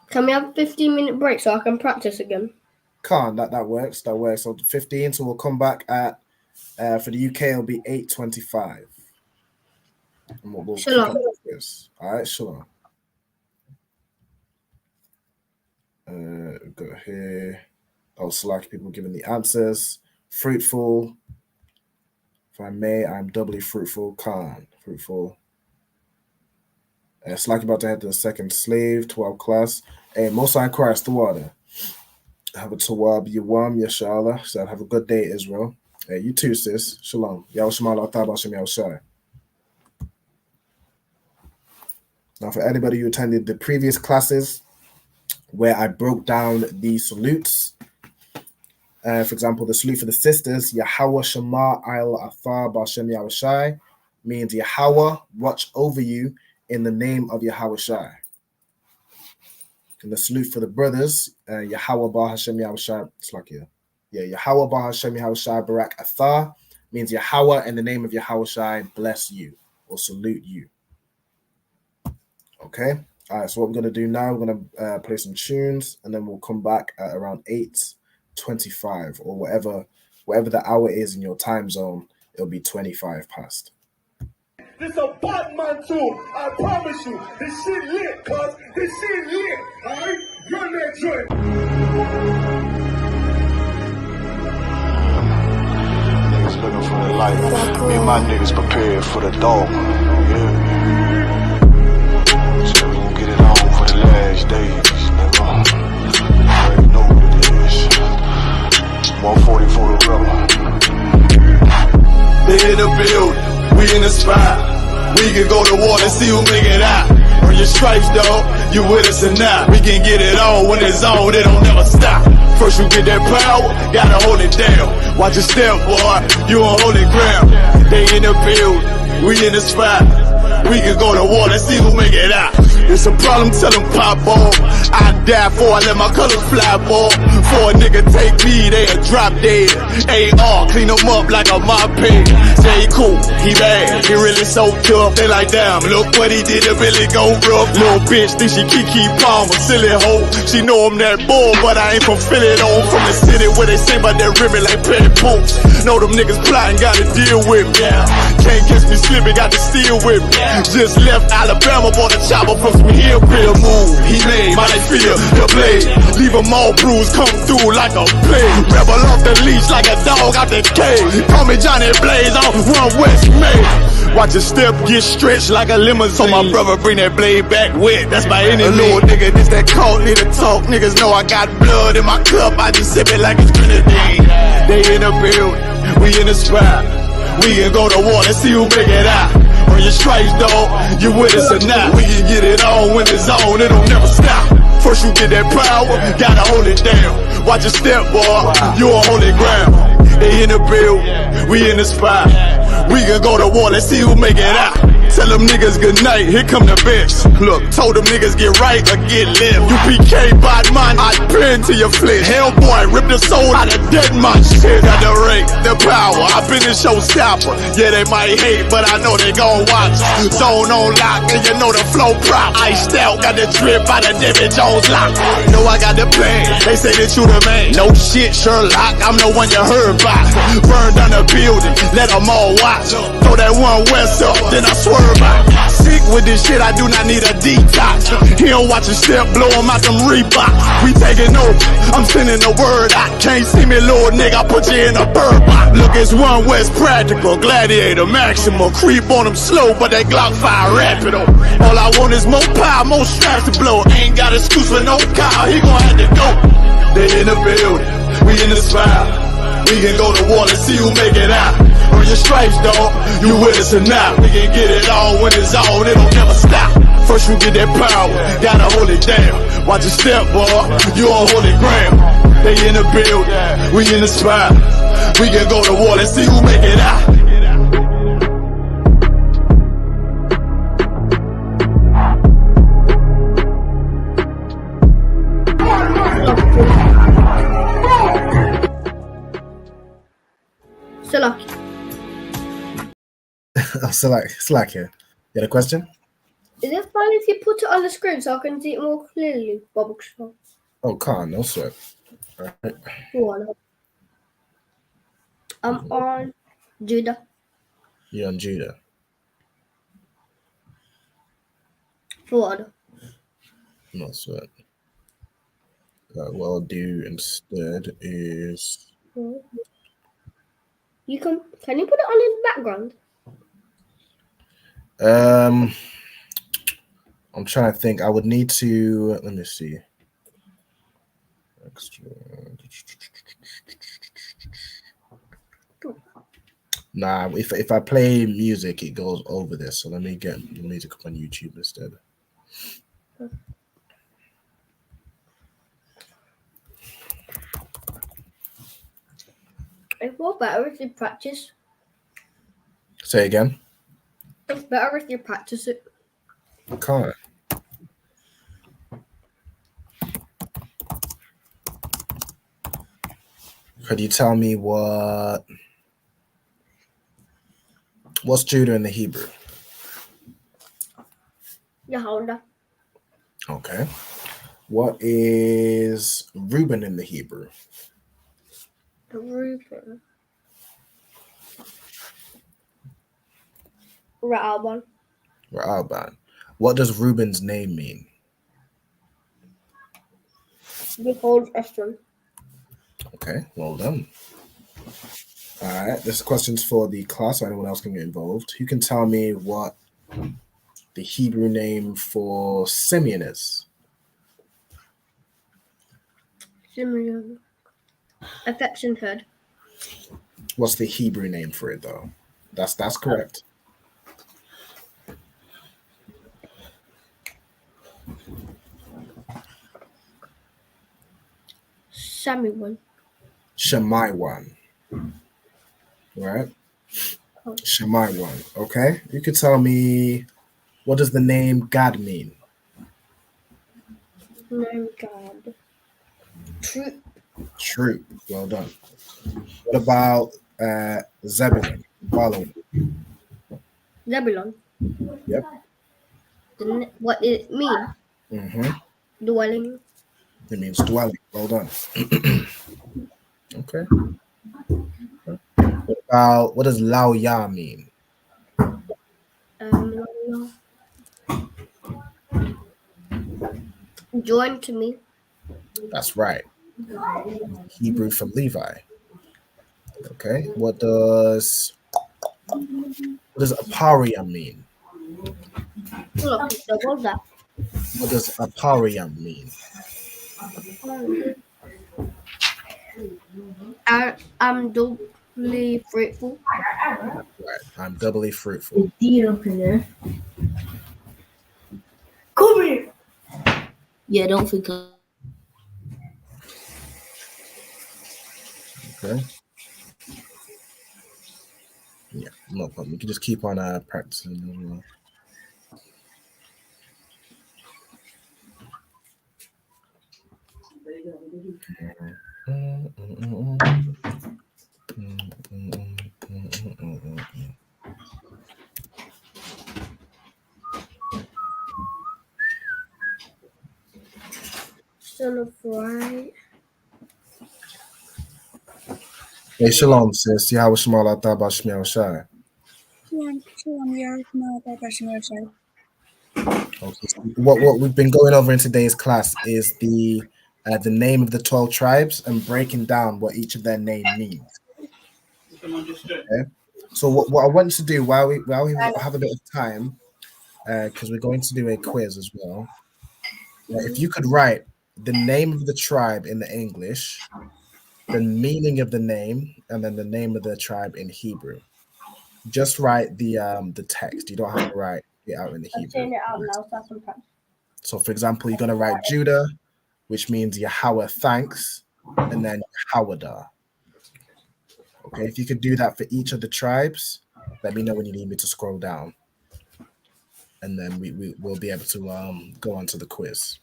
Can we have a 15-minute break so I can practice again? Can't. That works. That works. So 15. So we'll come back at for the UK. It'll be 8:25. And we'll kick off the quiz. All right. Shalom. We've got here. Select people giving the answers. Fruitful. If I may, I'm doubly fruitful. Khan. Fruitful. Slack about to head to the second slave, 12 class. Hey, Most High Christ, the water. Have a tawab, yawam, yashallah. So have a good day, Israel. Hey, you too, sis. Shalom. Yahushamal Ataba Shem Yahushai. Now, for anybody who attended the previous classes where I broke down the salutes, for example, the salute for the sisters, Yahweh Shema Al Athar Bashem Yahushai, means Yahweh watch over you in the name of Yahweh Shai. And the salute for the brothers, Yahweh Ba Hashem Yahushai, it's like here. Yeah, Yahweh Ba Hashem Yahushai Barak Athar means Yahweh in the name of Yahweh Shai bless you or salute you. Okay. All right. So what we're going to do now, we're going to play some tunes and then we'll come back at around 8:25 or whatever the hour is in your time zone. It'll be 25 past. This a Batman tune, I promise you. This shit lit, cuz. This shit lit, alright? Run that joint. Niggas looking for the light. Me and my niggas prepared for the dog. Yeah. So we gon' get it on for the last days, nigga. You already know what it is. 140 for the rebel. They in the building, we in the spot. We can go to war and see who make it out. Earn your stripes, dog. You with us or not? We can get it on when it's on, it don't never stop. First you get that power, gotta hold it down. Watch your step, boy, you on holy ground. They in the building, we in the spot. We can go to war, let's see who make it out. It's a problem, tell them pop ball. I die for I let my colors fly, ball. For a nigga take me, they'll drop dead. AR, clean them up like a mop pig. Say he cool, he bad, he really so tough. They like, damn, look what he did, it really go rough. Little bitch think she Kiki Palmer, silly hoe. She know I'm that bull, but I ain't from Philly though. From the city where they say about that ribbon like petty poops. Know them niggas plotting, gotta deal with me. Can't catch me slipping, got to steal with me. Just left Alabama, bought a chopper from some hillbilly move. He made my life feel the blade. Leave them all bruised, come through like a plague. Rebel off the leash like a dog out the cage. Call me Johnny Blaze off One West Main. Watch your step get stretched like a limousine. So my brother bring that blade back wet. That's my enemy. Little nigga, this that cold, need to talk. Niggas know I got blood in my cup. I just sip it like it's grenadine. They in the building, we in the spot. We can go to war, let's see who make it out. On your stripes, dog, you with us or not. We can get it on when it's on, it don't never stop. First you get that power, gotta hold it down. Watch your step, boy, you on holy ground. They in the building, we in the spot. We can go to war, let's see who make it out. Tell them niggas good night, here come the bitch. Look, told them niggas get right or get left. You PK bad man, I pin to your flesh. Hellboy, rip the soul out of dead man shit. Got the rate, the power, I been the showstopper. Yeah, they might hate, but I know they gon' watch. Zone on lock, and you know the flow prop. Iced out, got the drip out of David Jones lock. Know I got the plan, they say that you the man. No shit, Sherlock, I'm the one you heard by. Burn down the building, let them all watch. Throw that One West up, then I swerve. Sick with this shit, I do not need a detox. He don't watch a step, blow him out them Reeboks. We taking over, I'm sending the word out. Can't see me, little nigga, I put you in a bird box. Look, it's One West practical, gladiator, maximum. Creep on them slow, but they Glock 5 rapid. All I want is more power, more straps to blow. Ain't got excuse for no car, he gon' have to go. They in the building, we in the spot. We can go to war and see who make it out. On your stripes, dog, you with us or not. We can get it on when it's on, it don't never stop. First you get that power, gotta hold it down. Watch your step, boy, you on holy ground. They in the building, we in the spot. We can go to war and see who make it out. Slack here. You had a question? Is it fine if you put it on the screen so I can see it more clearly, Bubble Show? Oh, Khan, no sweat. Alright. What? I'm on Judah. You're on Judah. What? No sweat. What I'll do instead is... You can you put it on in the background? I'm trying to think. I would need to. Let me see. Extra. Nah, if I play music, it goes over this. So let me get the music up on YouTube instead. It's more better if you practice. Say again. It's better if you practice it. I can't. Could you tell me what's Judah in the Hebrew? Yehuda. Okay. What is Reuben in the Hebrew? Reuben. Ra'aban. Ra'aban. What does Reuben's name mean? Behold Ephraim. Okay, well done. All right, this question's for the class, so anyone else can get involved. Who can tell me what the Hebrew name for Simeon is? Simeon. Affection head. What's the Hebrew name for it, though? That's correct. Shami one. Shemaiwan. Right? Oh. Shemaiwan. Okay. You could tell me, what does the name God mean? Name God. Troop. Troop. Well done. What about Zebulun? Following. Zebulon. Yep. What did it mean? Mm-hmm. Dwelling. It means dwelling. Well done. Okay. What does Lao Ya mean? Um, join to me. That's right. Hebrew for Levi. Okay. What does Aparia mean? Look, it's double that. What does Aparia mean? I'm doubly grateful. Right. I'm doubly fruitful. Come here. Yeah, don't think I. Okay. Yeah, no problem. You can just keep on practicing as well. Son of right. Hey, shalom, sis. Yahweh Shema Lataba Shmiel Shai. Okay. So what we've been going over in today's class is the name of the 12 tribes and breaking down what each of their name means. Okay. So what I want to do while we have a bit of time, because we're going to do a quiz as well. If you could write the name of the tribe in the English, the meaning of the name, and then the name of the tribe in Hebrew. Just write the text. You don't have to write it out in the I'm Hebrew. saying it out loud so I can practice. So, for example, you're gonna write Judah, which means Yahweh thanks, and then Yahwadah. Okay, if you could do that for each of the tribes, let me know when you need me to scroll down, and then we'll be able to go on to the quiz.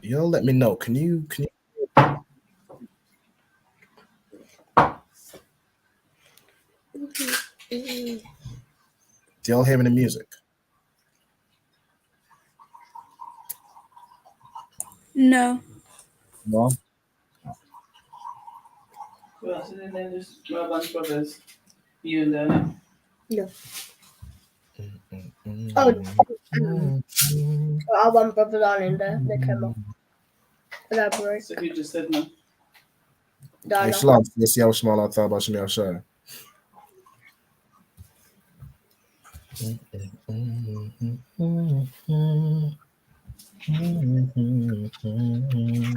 Y'all let me know. Can you do y'all hearing the music? No. No. Well, so then just grab a bunch of brothers. You and them. No. Oh, I want brothers on in there. They came off. Elaborate. So you just said no. Hey, Donna. shalom. Yes, Yahweh Shema Lataba Shmiel Shai. I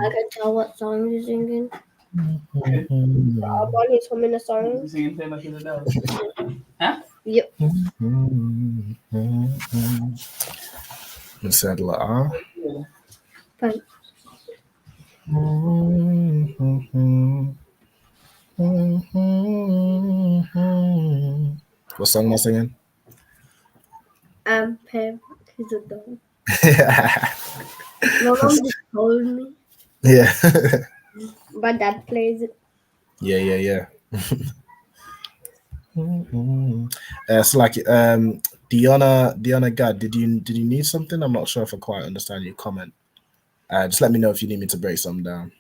can tell what song you're singing. One is humming a song. You singing play like you're the devil. Huh? Yep. Said La. Fine. What song am I singing? Pam. He's a dog. Yeah. My mom just told me. Yeah. My dad plays it. Yeah. So like Diana God, did you need something? I'm not sure if I quite understand your comment. Just let me know if you need me to break some down.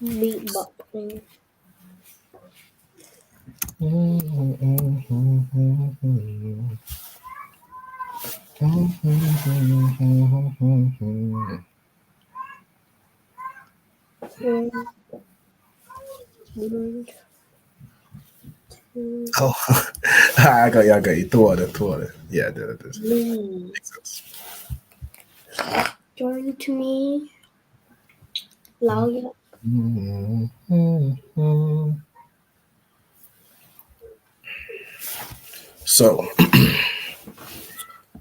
Beatboxing. Oh, I got you. Two other. Yeah, there it is. Me. Makes sense. Join to me. Lawyer. So,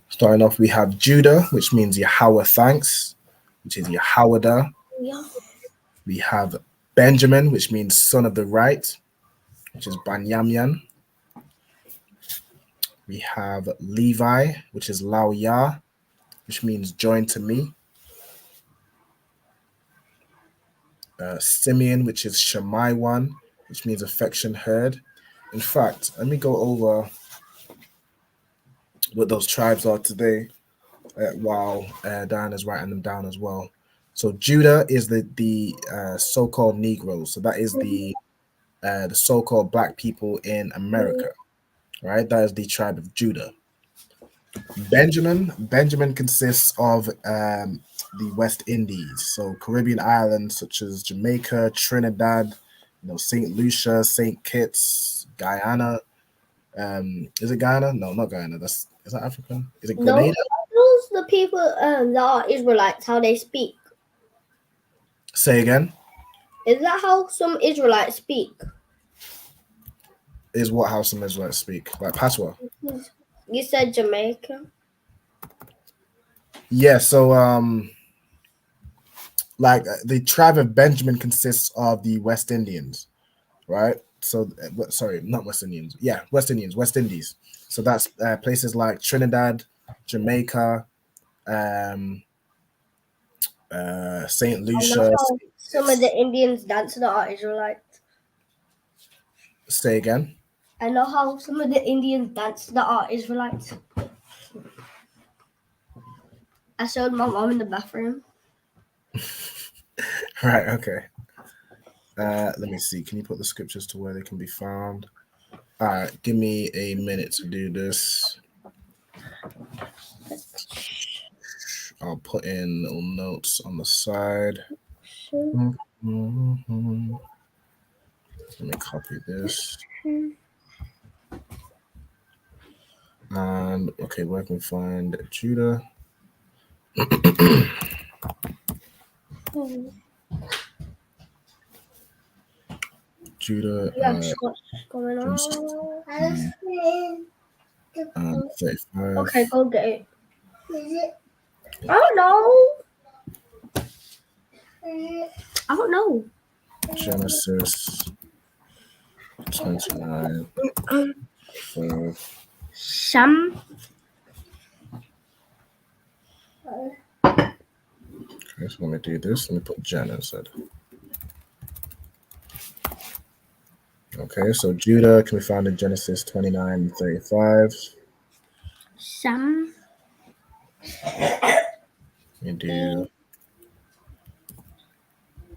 starting off, we have Judah, which means Yahweh thanks, which is Yahweh. Yeah. We have Benjamin, which means son of the right, which is Banyamyan. We have Levi, which is Laoya, which means join to me. Simeon, which is Shemaiwan, which means affection heard. In fact, let me go over what those tribes are today while Diana's writing them down as well. So Judah is the so-called Negroes. So that is the so-called black people in America, right? That is the tribe of Judah. Benjamin consists of the West Indies, so Caribbean islands such as Jamaica, Trinidad, St. Lucia, St. Kitts, Guyana. Is it Guyana? No, not Guyana. Is that Africa? Is it No, Grenada? those the people that are Israelites, how they speak. Say again. Is that how some Israelites speak? Is what how some Israelites speak, like patois. You said Jamaica. Yeah, so like the tribe of Benjamin consists of the West Indians, right? So sorry, not West Indians. Yeah, West Indies. So that's places like Trinidad, Jamaica, Saint I Lucia. know how some of the Indians dance that are Israelites. Say again. I know how some of the Indians dance that are Israelites. I showed my mom in the bathroom. Right. Okay. Let me see. Can you put the scriptures to where they can be found? All right. Give me a minute to do this. I'll put in little notes on the side. Mm-hmm. Let me copy this. And okay, where can we find Judah? Judah. What's going on? 35. Okay, go get it. I don't know. I don't know. Genesis 29. Sam. Okay, so let me do this. Let me put Jen instead. Okay, so Judah can be found in Genesis 29 and 35. Sam. You do.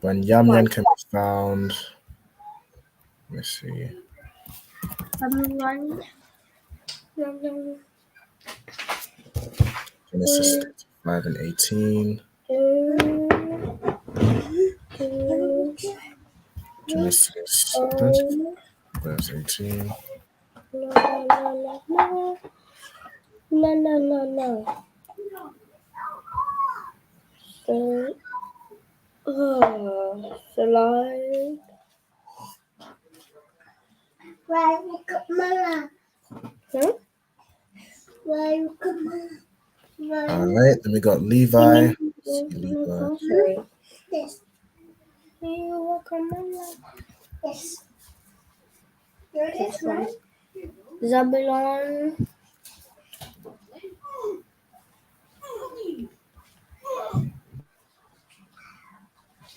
Benjamin can be found. Let me see. Genesis 5 and 18. Genesis 35, verse 18. No. Slide. Why you got Mama? Huh? Why you got Mama? All right, then we got Levi. Levi. Yes. Yes. This one. Zabulon.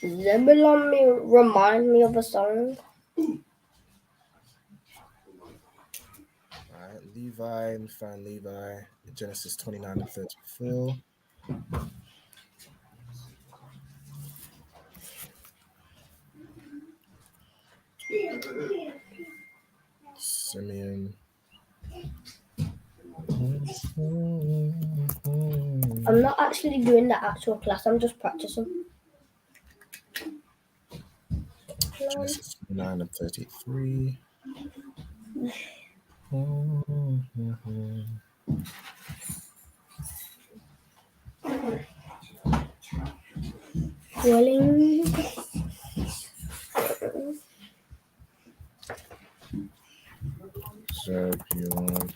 Zebulon remind me of a song. All right, Levi, and find Levi. Genesis 29 and 34. Simeon. I'm not actually doing the actual class, I'm just practicing. Genesis 29 and 33. Welling. Zebulon.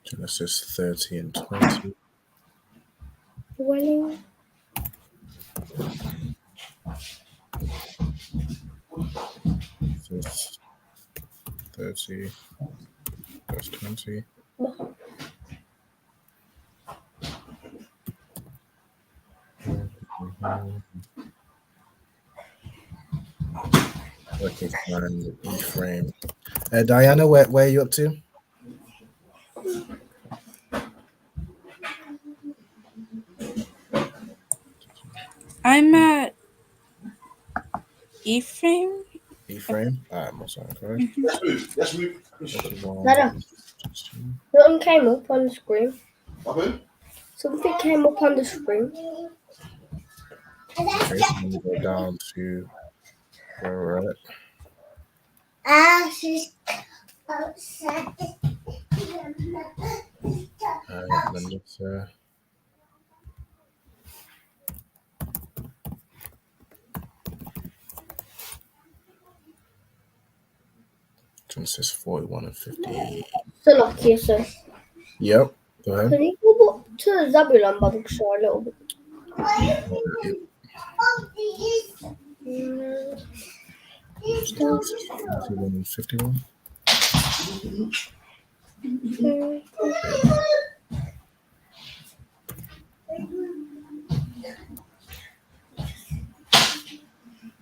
Genesis 30 and 20. Welling. Genesis 30, verse 20. Okay, fine. E-frame. Diana, where are you up to? I'm at E-frame. E-frame. Alright, I'm sorry, correct. Let's move. Ladder. Something came up on the screen. Something came up on the screen. Okay, so we go down to where we're at. She's outside. Melissa. Genesis 41 and 50. So lucky, sir. Yep. Go ahead. Can you go up to Zebulon by the shore a little bit? Genesis 41 and 51.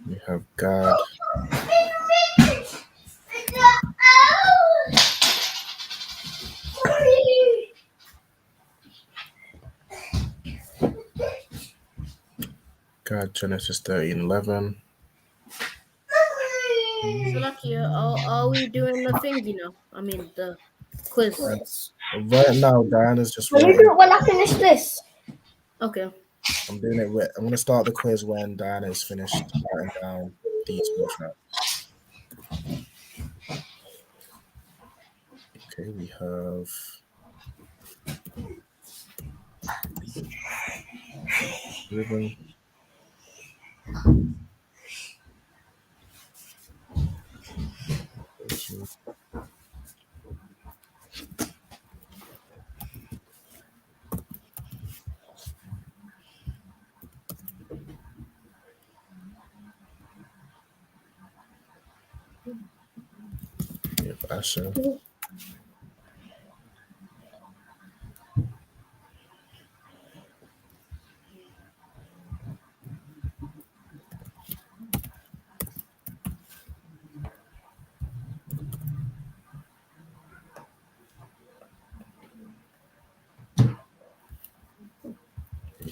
We have God. God, Genesis 30 and 11. So lucky, are we doing the thing, you know? I mean, the quiz. Right now, Diana's just Can you writing. do it when I finish this? Okay. I'm doing it. I'm going to start the quiz when Diana is finished writing down these contracts. Okay, we have. Rhythm. We have Asher. We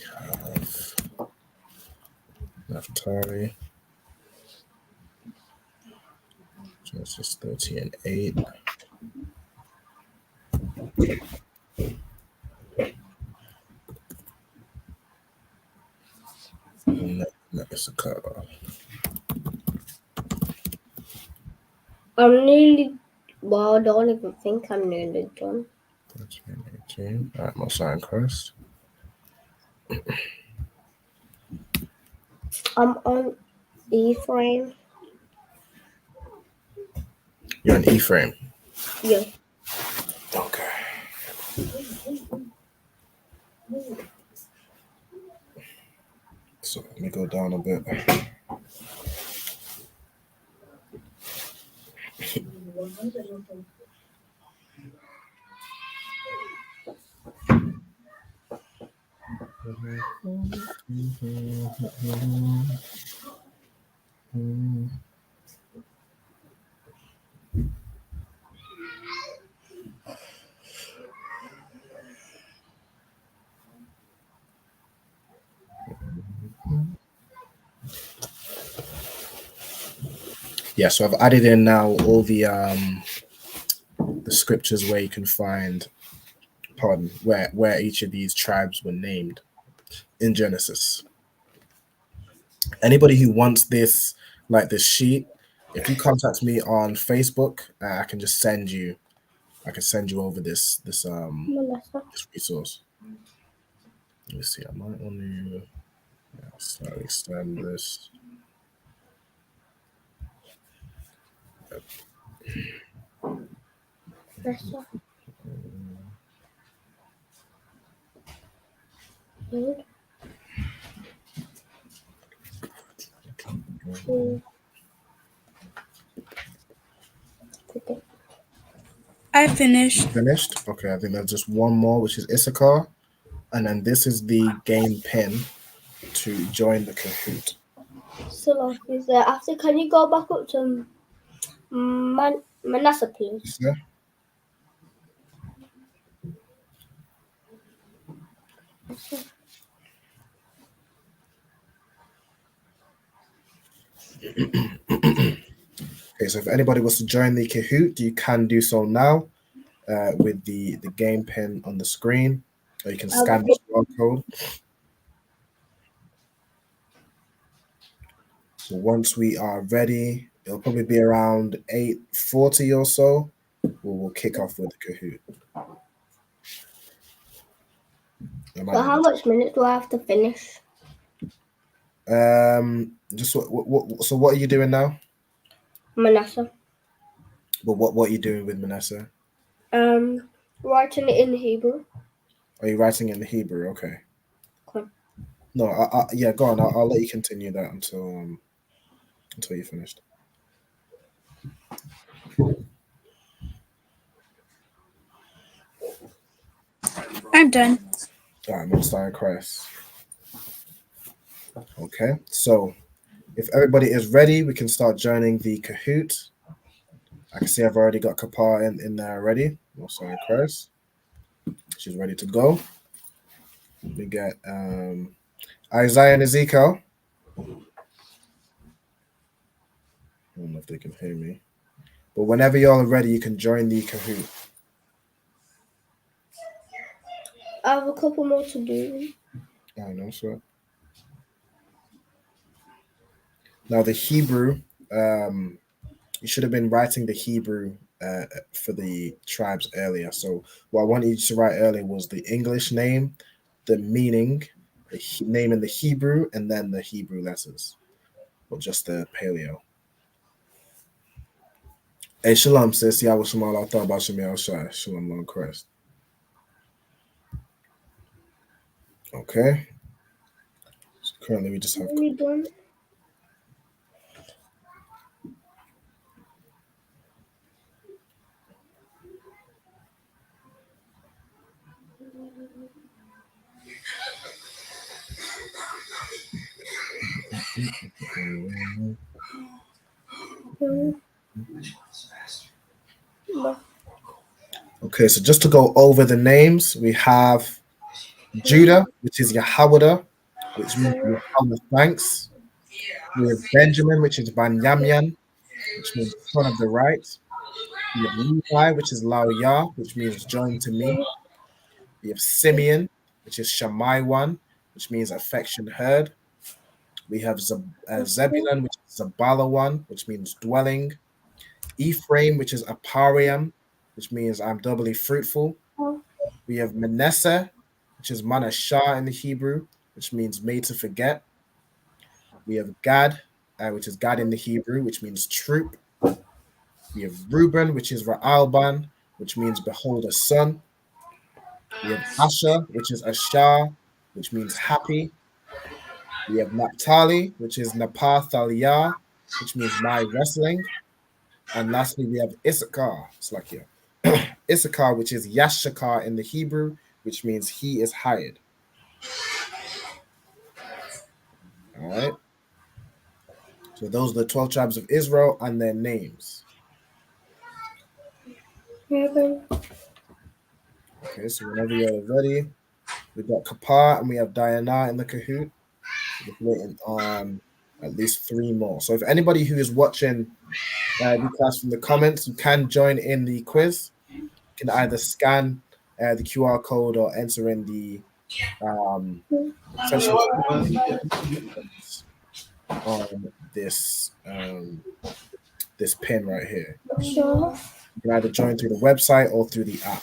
have Naphtali. Genesis 30 and 8. And that is a cutoff. I'm nearly. Well, I don't even think I'm nearly done. 13 and 18. All right, Most High in Christ. I'm on E-frame. You're an E-frame. Yeah. Okay. So let me go down a bit. Yeah, so I've added in now all the scriptures where you can find, where each of these tribes were named. in Genesis. Anybody who wants this, like this sheet, if you contact me on Facebook, I can just send you. I can send you over this resource. Let me see. I might want to slightly extend this. I finished. Finished. Okay, I think there's just one more, which is Issachar, and then this is the game pin to join the Kahoot. So, is there after? Can you go back up to Manasseh, please? Yeah. Okay, so if anybody wants to join the Kahoot, you can do so now with the game pin on the screen, or you can scan the QR code. So once we are ready, it'll probably be around 8:40 or so. We'll kick off with the Kahoot. So how much minutes do I have to finish? Just so what are you doing now? Manasseh. But what are you doing with Manasseh? Writing it in Hebrew. Are you writing it in the Hebrew? Okay. Cool. No, yeah, go on. I'll let you continue that until you're finished. I'm done. All right, Most High Christ. Okay, so if everybody is ready, we can start joining the Kahoot. I can see I've already got Kapar in there already. Most High Christ. She's ready to go. We get Isaiah and Ezekiel. I don't know if they can hear me. But whenever y'all are ready, you can join the Kahoot. I have a couple more to do. I know, sir. Now the Hebrew, you should have been writing the Hebrew for the tribes earlier. So what I wanted you to write earlier was the English name, the meaning, the name in the Hebrew, and then the Hebrew letters, or just the paleo. Hey, shalom, sis. Yahweh Shemal, I thought about Shemiel Shai. Shalom, Lord Christ. Okay. So currently we just have. Are we done? Okay, so just to go over the names, we have Judah, which is Yahweh, which means Yahweh thanks. We have Benjamin, which is Banyamyan, which means son of the right. We have Levi, which is Lao Yah, which means join to me. We have Simeon, which is Shammai, which means affection heard. We have Zebulun, which is Zabala, which means dwelling. Ephraim, which is Apariam, which means I'm doubly fruitful. We have Manasseh, which is Manashah in the Hebrew, which means made to forget. We have Gad, which is Gad in the Hebrew, which means troop. We have Reuben, which is Ra'alban, which means behold a son. We have Asher, which is Ashar, which means happy. We have Naphtali, which is Napathalia, which means my wrestling. And lastly, we have Issachar, Slakia. Issachar, which is Yashakar in the Hebrew, which means he is hired. All right. So those are the 12 tribes of Israel and their names. Okay, so whenever you're ready, we've got Kapar and we have Diana in the Kahoot. We're waiting on at least 3 more. So if anybody who is watching the class from the comments, you can join in the quiz. You can either scan the QR code or enter in the essentially on this this pin right here. Sure. You can either join through the website or through the app.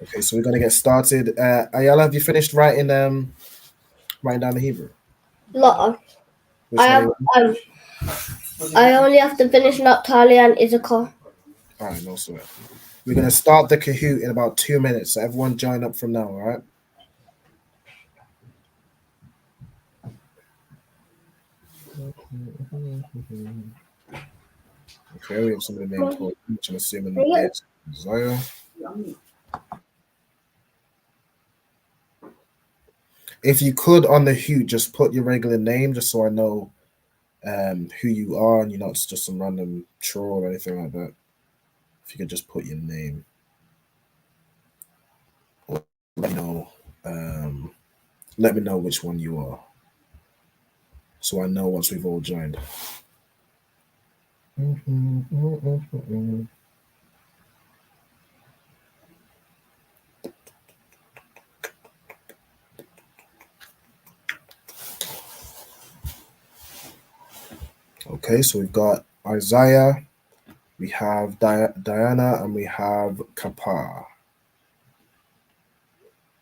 Okay, so we're gonna get started. Ayala, have you finished writing down the Hebrew? Lot of. Which I one? have. I only have to finish Naphtali and Issachar. All right, no sweat. We're gonna start the Kahoot in about 2 minutes. So everyone join up from now, all right? Okay, we have some of the names for each. I'm assuming it's Isaiah. If you could on the Hoot, just put your regular name, just so I know who you are, and you're not just some random troll or anything like that. If you could just put your name, or let me know which one you are, so I know once we've all joined. Okay, so we've got Isaiah, we have Diana, and we have Kapar.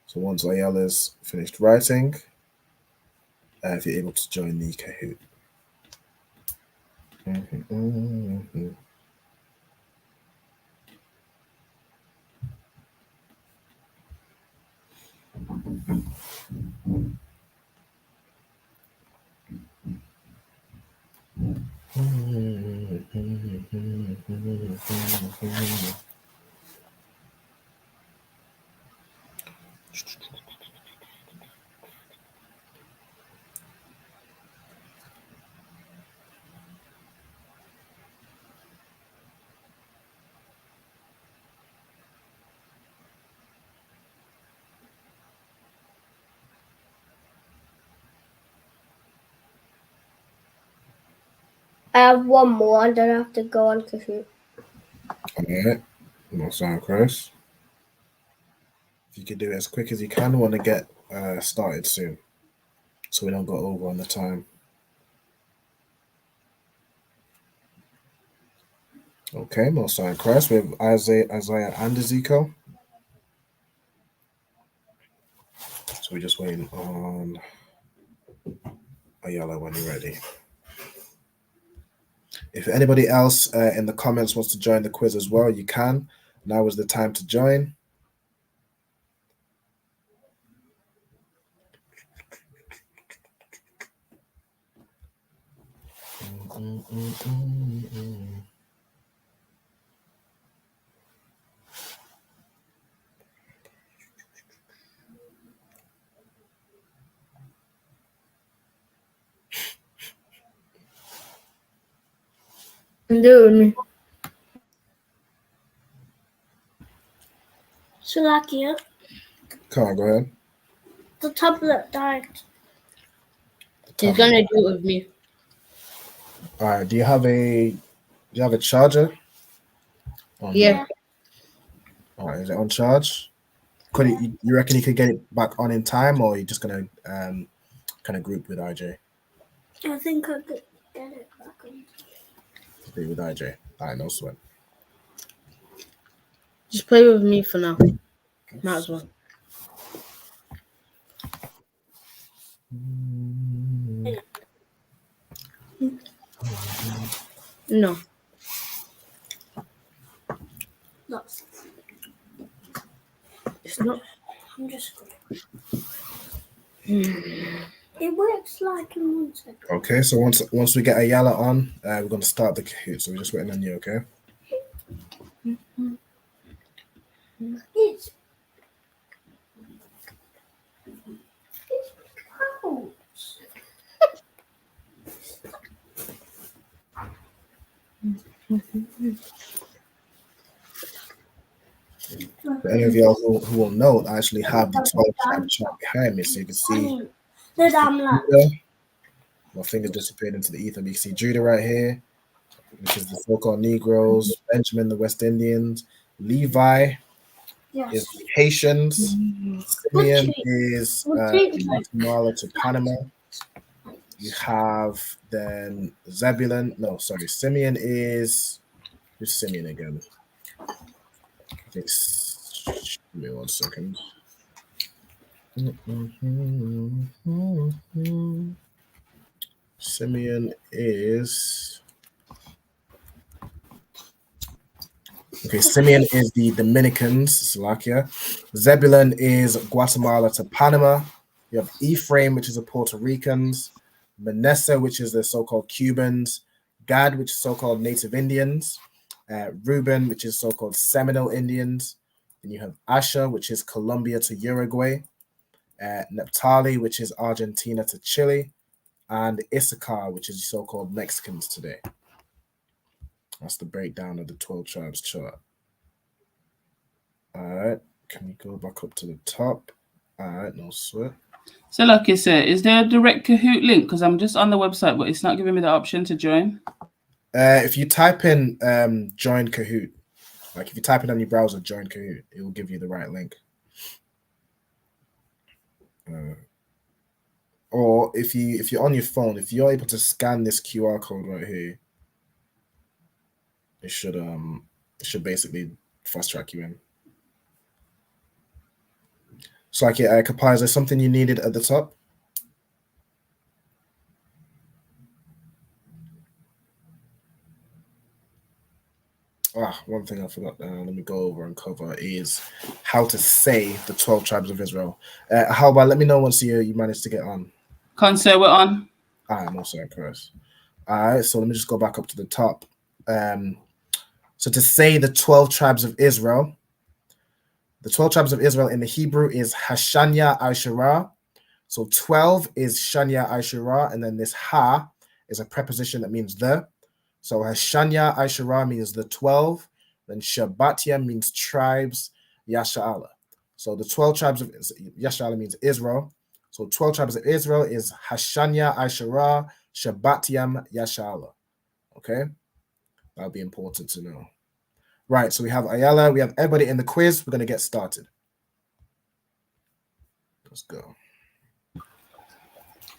So once Ayala's finished writing, if you're able to join the Kahoot. I have one more and then I have to go on Kahoot. Alright, no sound, Chris. If you could do it as quick as you can, I want to get started soon, so we don't go over on the time. Okay, no sound, Chris. We have Isaiah and Ezekiel. So we're just waiting on Ayala when you're ready. If anybody else in the comments wants to join the quiz as well, you can. Now is the time to join. Do it with me. Salakia, Come on, go ahead. the tablet died. He's gonna do it with me. All right. Do you have a charger? Yeah. All right. Is it on charge? You reckon you could get it back on in time, or are you just gonna kind of group with IJ? I think I could get it back on. Group with IJ. All right. No sweat. Just play with me for now. Might as well. No. No, It's not. I'm just It works like in 1 second. Okay. So once we get Ayala on, we're gonna start the Kahoot. So we're just waiting on you. Okay. It's clouds. For any of y'all who will know, I actually have the 12 tribe chart behind me, so you can see Judah. My finger disappeared into the ether. But you can see Judah right here, which is the so-called Negroes. Benjamin, the West Indians. Levi is the Haitians. Simeon is Guatemala to Panama. You have then Zebulun. No, sorry. Simeon is. Who's Simeon again? Give me 1 second. Simeon is. Okay, Simeon is the Dominicans, Slovakia. Zebulun is Guatemala to Panama. You have Ephraim, which is the Puerto Ricans. Manasseh, which is the so-called Cubans. Gad, which is so-called Native Indians. Reuben, which is so-called Seminole Indians. Then you have Asher, which is Colombia to Uruguay. Naphtali, which is Argentina to Chile. And Issachar, which is so-called Mexicans today. That's the breakdown of the 12 tribes chart. All right. Can we go back up to the top? All right. No sweat. So, like you said, is there a direct Kahoot link? Because I'm just on the website, but it's not giving me the option to join. If you type in join Kahoot, like if you type it on your browser, join Kahoot, it will give you the right link. Or if you're on your phone, if you're able to scan this QR code right here, it should basically fast track you in. So like Kapai, is there something you needed at the top? One thing I forgot. Let me go over and cover is how to say the 12 tribes of Israel. How about let me know once you manage to get on. Can't say we're on. No, sorry, Chris. All right, so let me just go back up to the top. So to say the 12 tribes of Israel, the 12 tribes of Israel in the Hebrew is Hashanya Asherah. So 12 is Shanya Asherah, and then this Ha is a preposition that means the. So Hashanya Asherah means the 12, then Shabbatia means tribes, Yasha'ala. So the 12 tribes of Yasha'ala means Israel. So 12 tribes of Israel is Hashanya Asherah, Shabbatiam, Yasha'ala. Okay? That'll be important to know. Right, so we have Ayala, we have everybody in the quiz. We're going to get started. Let's go.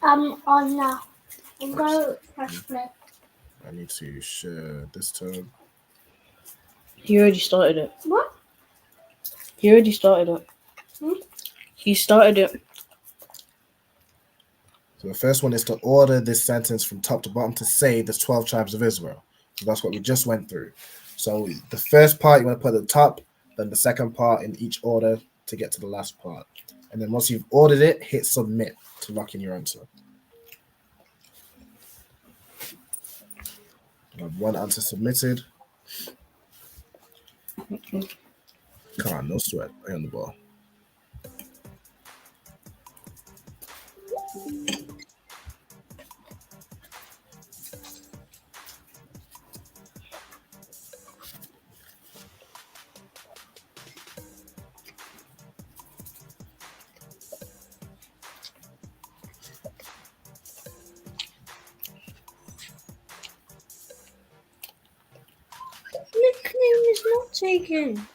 I'm on now. I'll go press play. I need to share this tab. He already started it. What? He already started it. He started it. So the first one is to order this sentence from top to bottom to say the 12 tribes of Israel. So that's what we just went through. So the first part you want to put at the top, then the second part in each order to get to the last part. And then once you've ordered it, hit submit to lock in your answer. I have one answer submitted. Come on, no sweat. I on the ball. Nickname is not taken.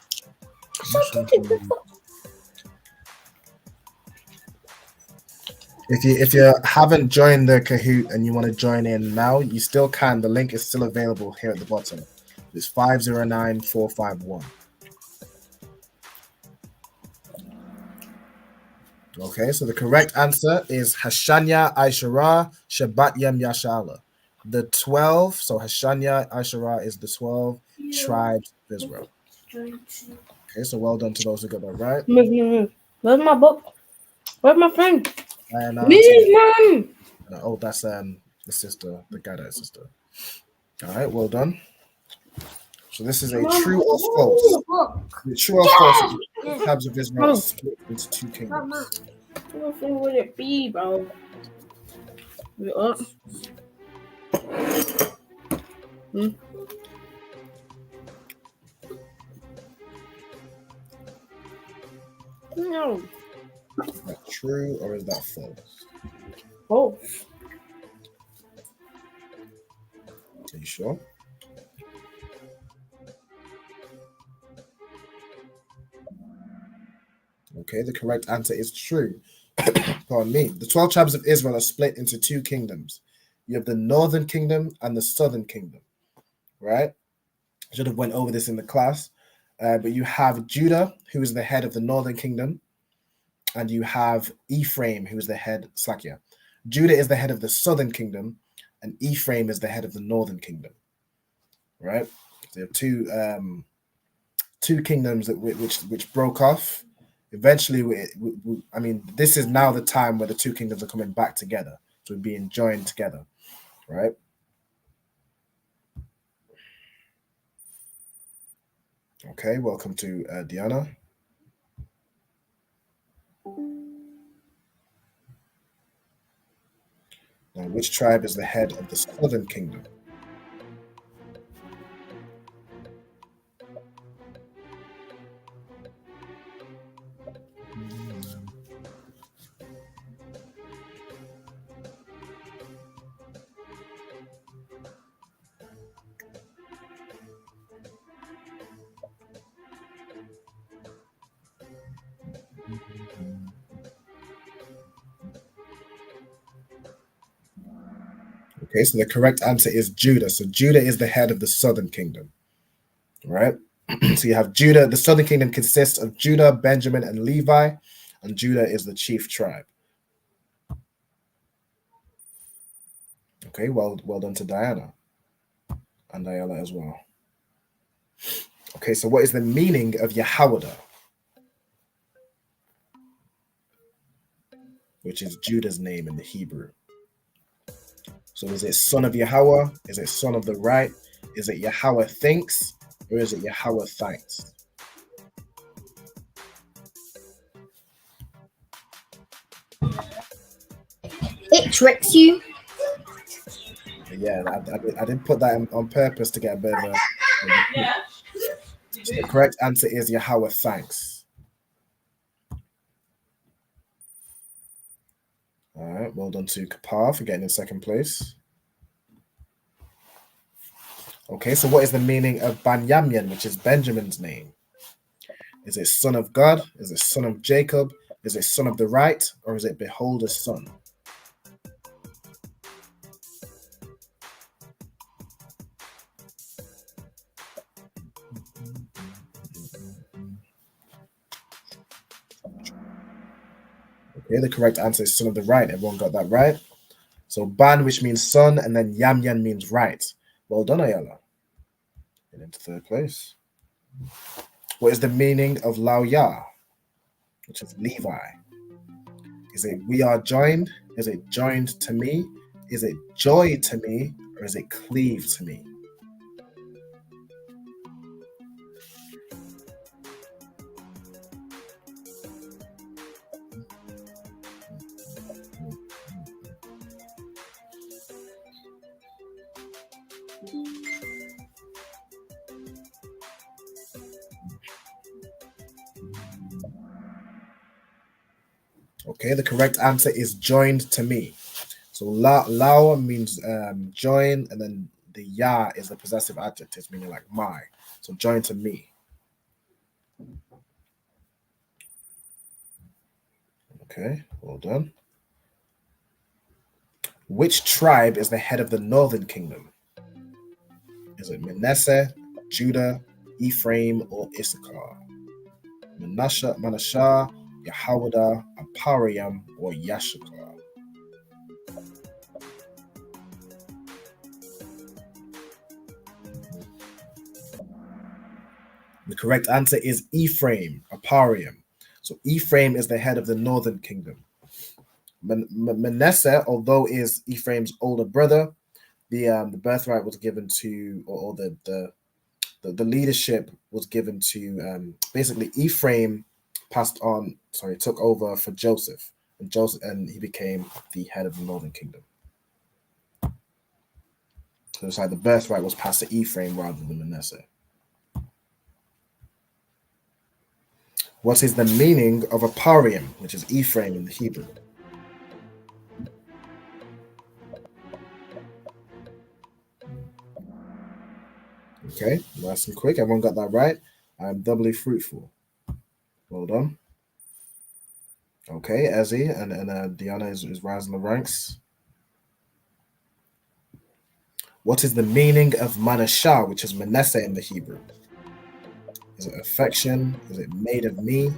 If you haven't joined the Kahoot and you want to join in now, you still can. The link is still available here at the bottom. It's 509451. Okay, so the correct answer is Hashanya Aishara Shabbat Yem Yashala. The 12, so Hashanya Aishara is the 12 tribes of Israel. Okay, so well done to those who got that right. Where's my book? Where's my friend? And that's the sister, the Gadite sister. All right, well done. So this is a true or false. The true or false is the tribes of Israel are split into two kingdoms. What would it be, bro? What? No. Is that true or is that false? Both. Are you sure? Okay, the correct answer is true. Pardon me. The 12 tribes of Israel are split into two kingdoms. You have the northern kingdom and the southern kingdom, right? I should have went over this in the class, but you have Judah, who is the head of the northern kingdom, and you have Ephraim, who is the head. Slakia. Judah is the head of the southern kingdom, and Ephraim is the head of the northern kingdom, right? So you have two kingdoms that which broke off. Eventually, I mean, this is now the time where the two kingdoms are coming back together, so being joined together, right? Okay, welcome to Diana. Now, which tribe is the head of the southern kingdom? Okay, so the correct answer is Judah. So Judah is the head of the southern kingdom, right? So you have Judah. The southern kingdom consists of Judah, Benjamin, and Levi, and Judah is the chief tribe. Okay, well done to Diana and Ayala as well. Okay, so what is the meaning of Yahawada, which is Judah's name in the Hebrew? So is it son of Yahweh? Is it son of the right? Is it Yahweh thinks? Or is it Yahweh thanks? It tricks you. Yeah, I did put that on purpose to get a bit of a... So the correct answer is Yahweh thanks. All right, well done to Kapar for getting in second place. Okay, so what is the meaning of Banyamyan, which is Benjamin's name? Is it son of God? Is it son of Jacob? Is it son of the right? Or is it beholder's son? Okay, the correct answer is son of the right. Everyone got that right. So Ban, which means son, and then Yamyan means right. Well done, Ayala. And into third place. What is the meaning of Laoya, which is Levi? Is it we are joined? Is it joined to me? Is it joy to me? Or is it cleave to me? Okay, the correct answer is joined to me. So lao means join, and then the ya is the possessive adjective, meaning like my. So join to me. Okay, well done. Which tribe is the head of the northern kingdom? Is it Manasseh, Judah, Ephraim, or Issachar? Manasseh, Yahawada, Apariam, or Yashakar? The correct answer is Ephraim, Apariam. So Ephraim is the head of the northern kingdom. Manasseh, although is Ephraim's older brother, the birthright was given to, or the leadership was given to, basically Ephraim took over for Joseph, and he became the head of the northern kingdom. So it's like the birthright was passed to Ephraim rather than Manasseh. What is the meaning of a parium, which is Ephraim in the Hebrew? Okay, nice and quick. Everyone got that right. I'm doubly fruitful. Well done. Okay, Ezzy and Diana is rising the ranks. What is the meaning of Manashah, which is Manasseh in the Hebrew? Is it affection? Is it made of me?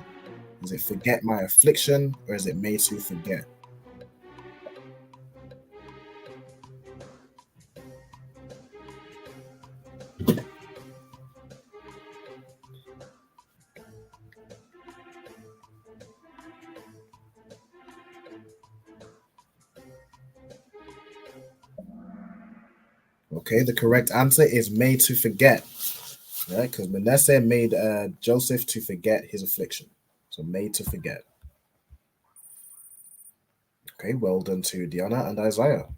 Is it forget my affliction? Or is it made to forget? Okay, the correct answer is made to forget. Right, because Manasseh made Joseph to forget his affliction. So made to forget. Okay, well done to Diana and Isaiah.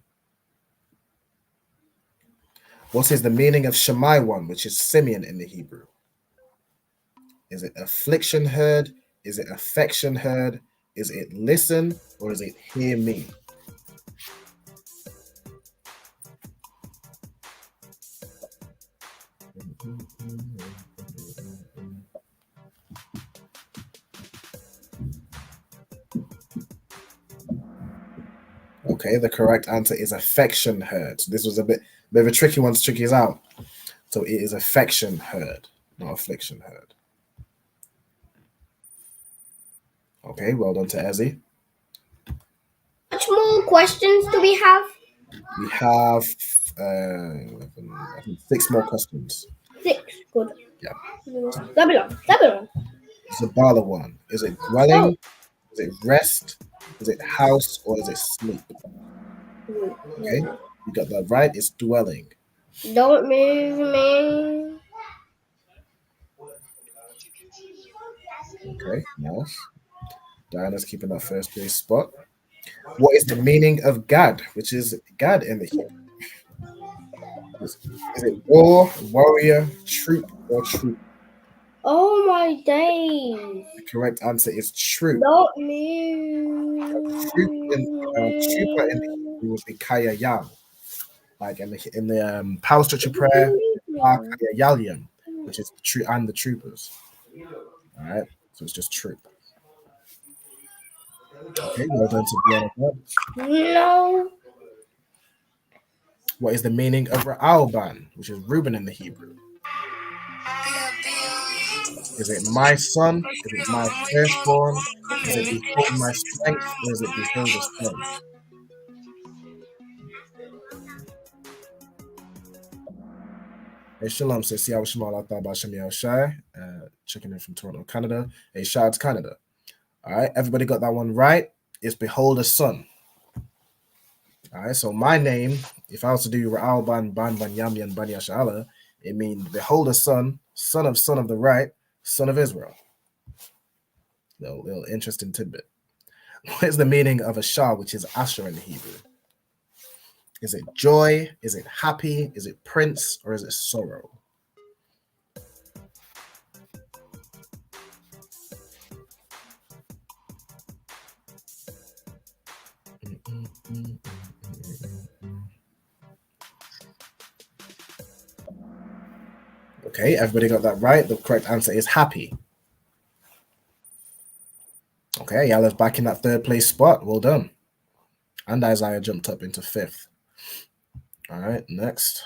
What is the meaning of Shammai 1, which is Simeon in the Hebrew? Is it affliction heard? Is it affection heard? Is it listen? Or is it hear me? Okay, the correct answer is affection heard. So this was a bit of a tricky one to tricky us out. So it is affection heard, not affliction heard. Okay, well done to Ezzy. How much more questions do we have? We have 11, I think 6 more questions. 6. Good. Yeah. Zabulon. Zabala 1. Is it dwelling? Is it rest? Is it house? Or is it sleep? Okay, you got that right. It's dwelling. Don't move me. Okay, nice. Diana's keeping that first place spot. What is the meaning of Gad, which is Gad in the Hebrew? Is it war, warrior, troop, or troop? Oh my days. The correct answer is troop. Don't move. Trooper in the Hebrew would be Kaya Yal. Like in the power structure prayer, Kaya Yalyam, which is the troopers. All right, so it's just troop. Okay, well done to Diana. No. What is the meaning of Ra'alban, which is Reuben in the Hebrew? Is it my son? Is it my firstborn? Is it behold my strength? Or is it behold the son? Hey, Shalom says, see how Shema Latha Shemiel Shai, checking in from Toronto, Canada. Hey, shout out to Canada. All right, everybody got that one right. It's behold the son. All right, so my name, if I was to do Ra'al Ban Yamyan Ban Yashala, it means behold the son of the right, son of Israel. Little interesting tidbit. What is the meaning of a Shah, which is Asher in the Hebrew? Is it joy? Is it happy? Is it prince? Or is it sorrow? Okay, everybody got that right. The correct answer is happy. Okay, Yala's back in that 3rd place spot. Well done. And Isaiah jumped up into 5th. All right, next.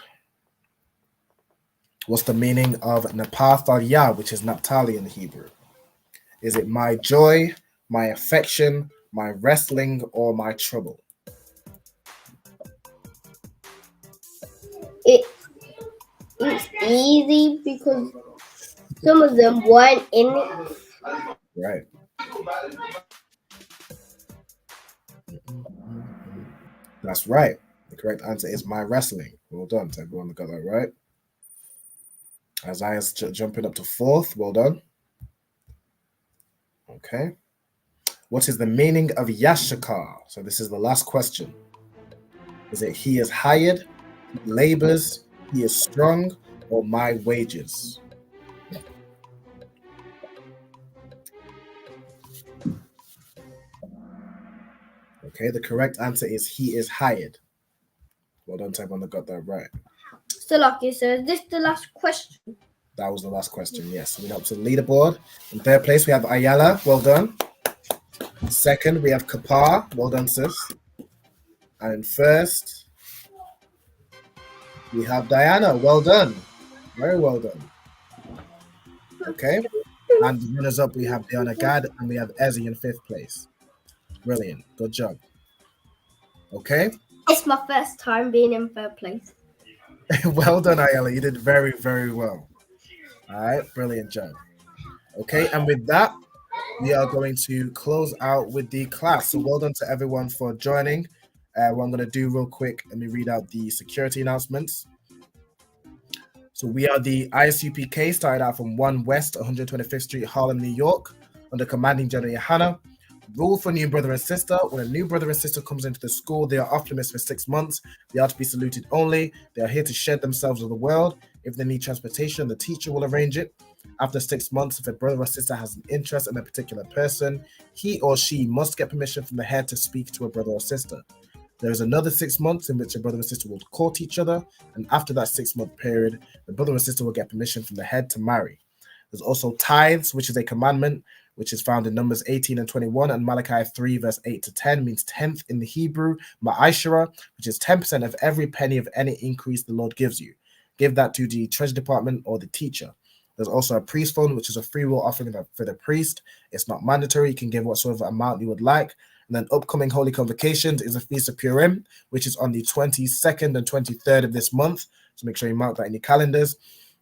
What's the meaning of Napathaliah, which is Naphtali in the Hebrew? Is it my joy, my affection, my wrestling, or my trouble? It's easy because some of them weren't in it. Right. That's right. The correct answer is my wrestling. Well done to everyone that got that right. Isaiah's jumping up to 4th. Well done. Okay. What is the meaning of Yashakar? So this is the last question. Is it he is hired, he labors, he is strong, or my wages? Okay, the correct answer is he is hired. Well done to everyone that got that right. So lucky, so is this the last question? That was the last question. Yes, we up to the leaderboard. In third place, we have Ayala. Well done. Second, we have Kapar. Well done, sis. And in first, we have Diana. Well done. Very well done. Okay. And the runners up, we have Diana Gad and we have Ezzy in fifth place. Brilliant. Good job. Okay. It's my first time being in third place. Well done, Ayala. You did very, very well. All right. Brilliant job. Okay. And with that, we are going to close out with the class. So well done to everyone for joining. What I'm going to do real quick, let me read out the security announcements. So we are the ISUPK, started out from 1 West 125th Street, Harlem, New York, under commanding General Yohana. Rule for new brother and sister: when a new brother and sister comes into the school, they are off limits for 6 months. They are to be saluted only. They are here to shed themselves with the world. If they need transportation, the teacher will arrange it. After 6 months, if a brother or sister has an interest in a particular person, he or she must get permission from the head to speak to a brother or sister. There is another 6 months in which a brother and sister will court each other, and after that 6-month period, the brother and sister will get permission from the head to marry. There's also tithes, which is a commandment, which is found in Numbers 18 and 21, and Malachi 3, verse 8 to 10, means 10th in the Hebrew, ma'ashara, which is 10% of every penny of any increase the Lord gives you. Give that to the treasury department or the teacher. There's also a priest fund, which is a free will offering for the priest. It's not mandatory. You can give whatsoever amount you would like. And then upcoming Holy Convocations is a Feast of Purim, which is on the 22nd and 23rd of this month. So make sure you mark that in your calendars.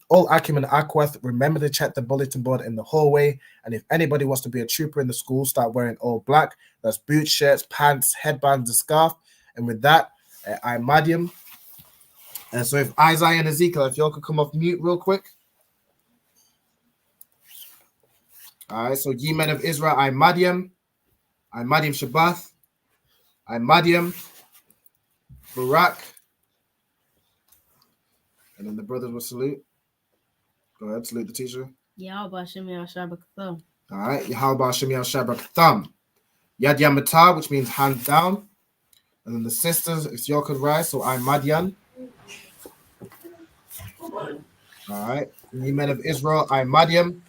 All Akim and Aquath, remember to check the bulletin board in the hallway. And if anybody wants to be a trooper in the school, start wearing all black. That's boots, shirts, pants, headbands, and scarf. And with that, I'm Madiam. And so if Isaiah and Ezekiel, if y'all could come off mute real quick. All right, so ye men of Israel, I'm Madiam Shabbath, I'm Madiam, Barak, and then the brothers will salute. Go ahead, salute the teacher. Yahweh Shem Yahshua B'Katham. All right, Yahweh Hashem Yahshua B'Katham. Yad Yamatah, which means hand down. And then the sisters, if y'all could rise, so I'm Madian. All right, ye men of Israel, I'm Madiam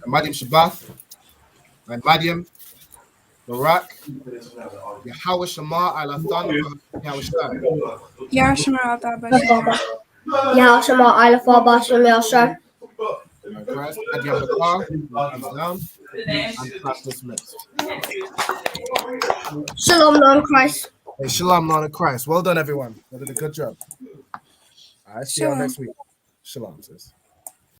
Shabbath, I'm Madiam, Barak, Yahweh Shema, Alathan, Ya Shema Alta Ya Shema Alpha Bashim Yasha. Christ, Yad Yamatah, hands down, and class dismissed. Shalom, Lord Christ. Hey, Shalom, Lord of Christ. Well done, everyone. You did a good job. All right, see you all next week. Shalom, sis.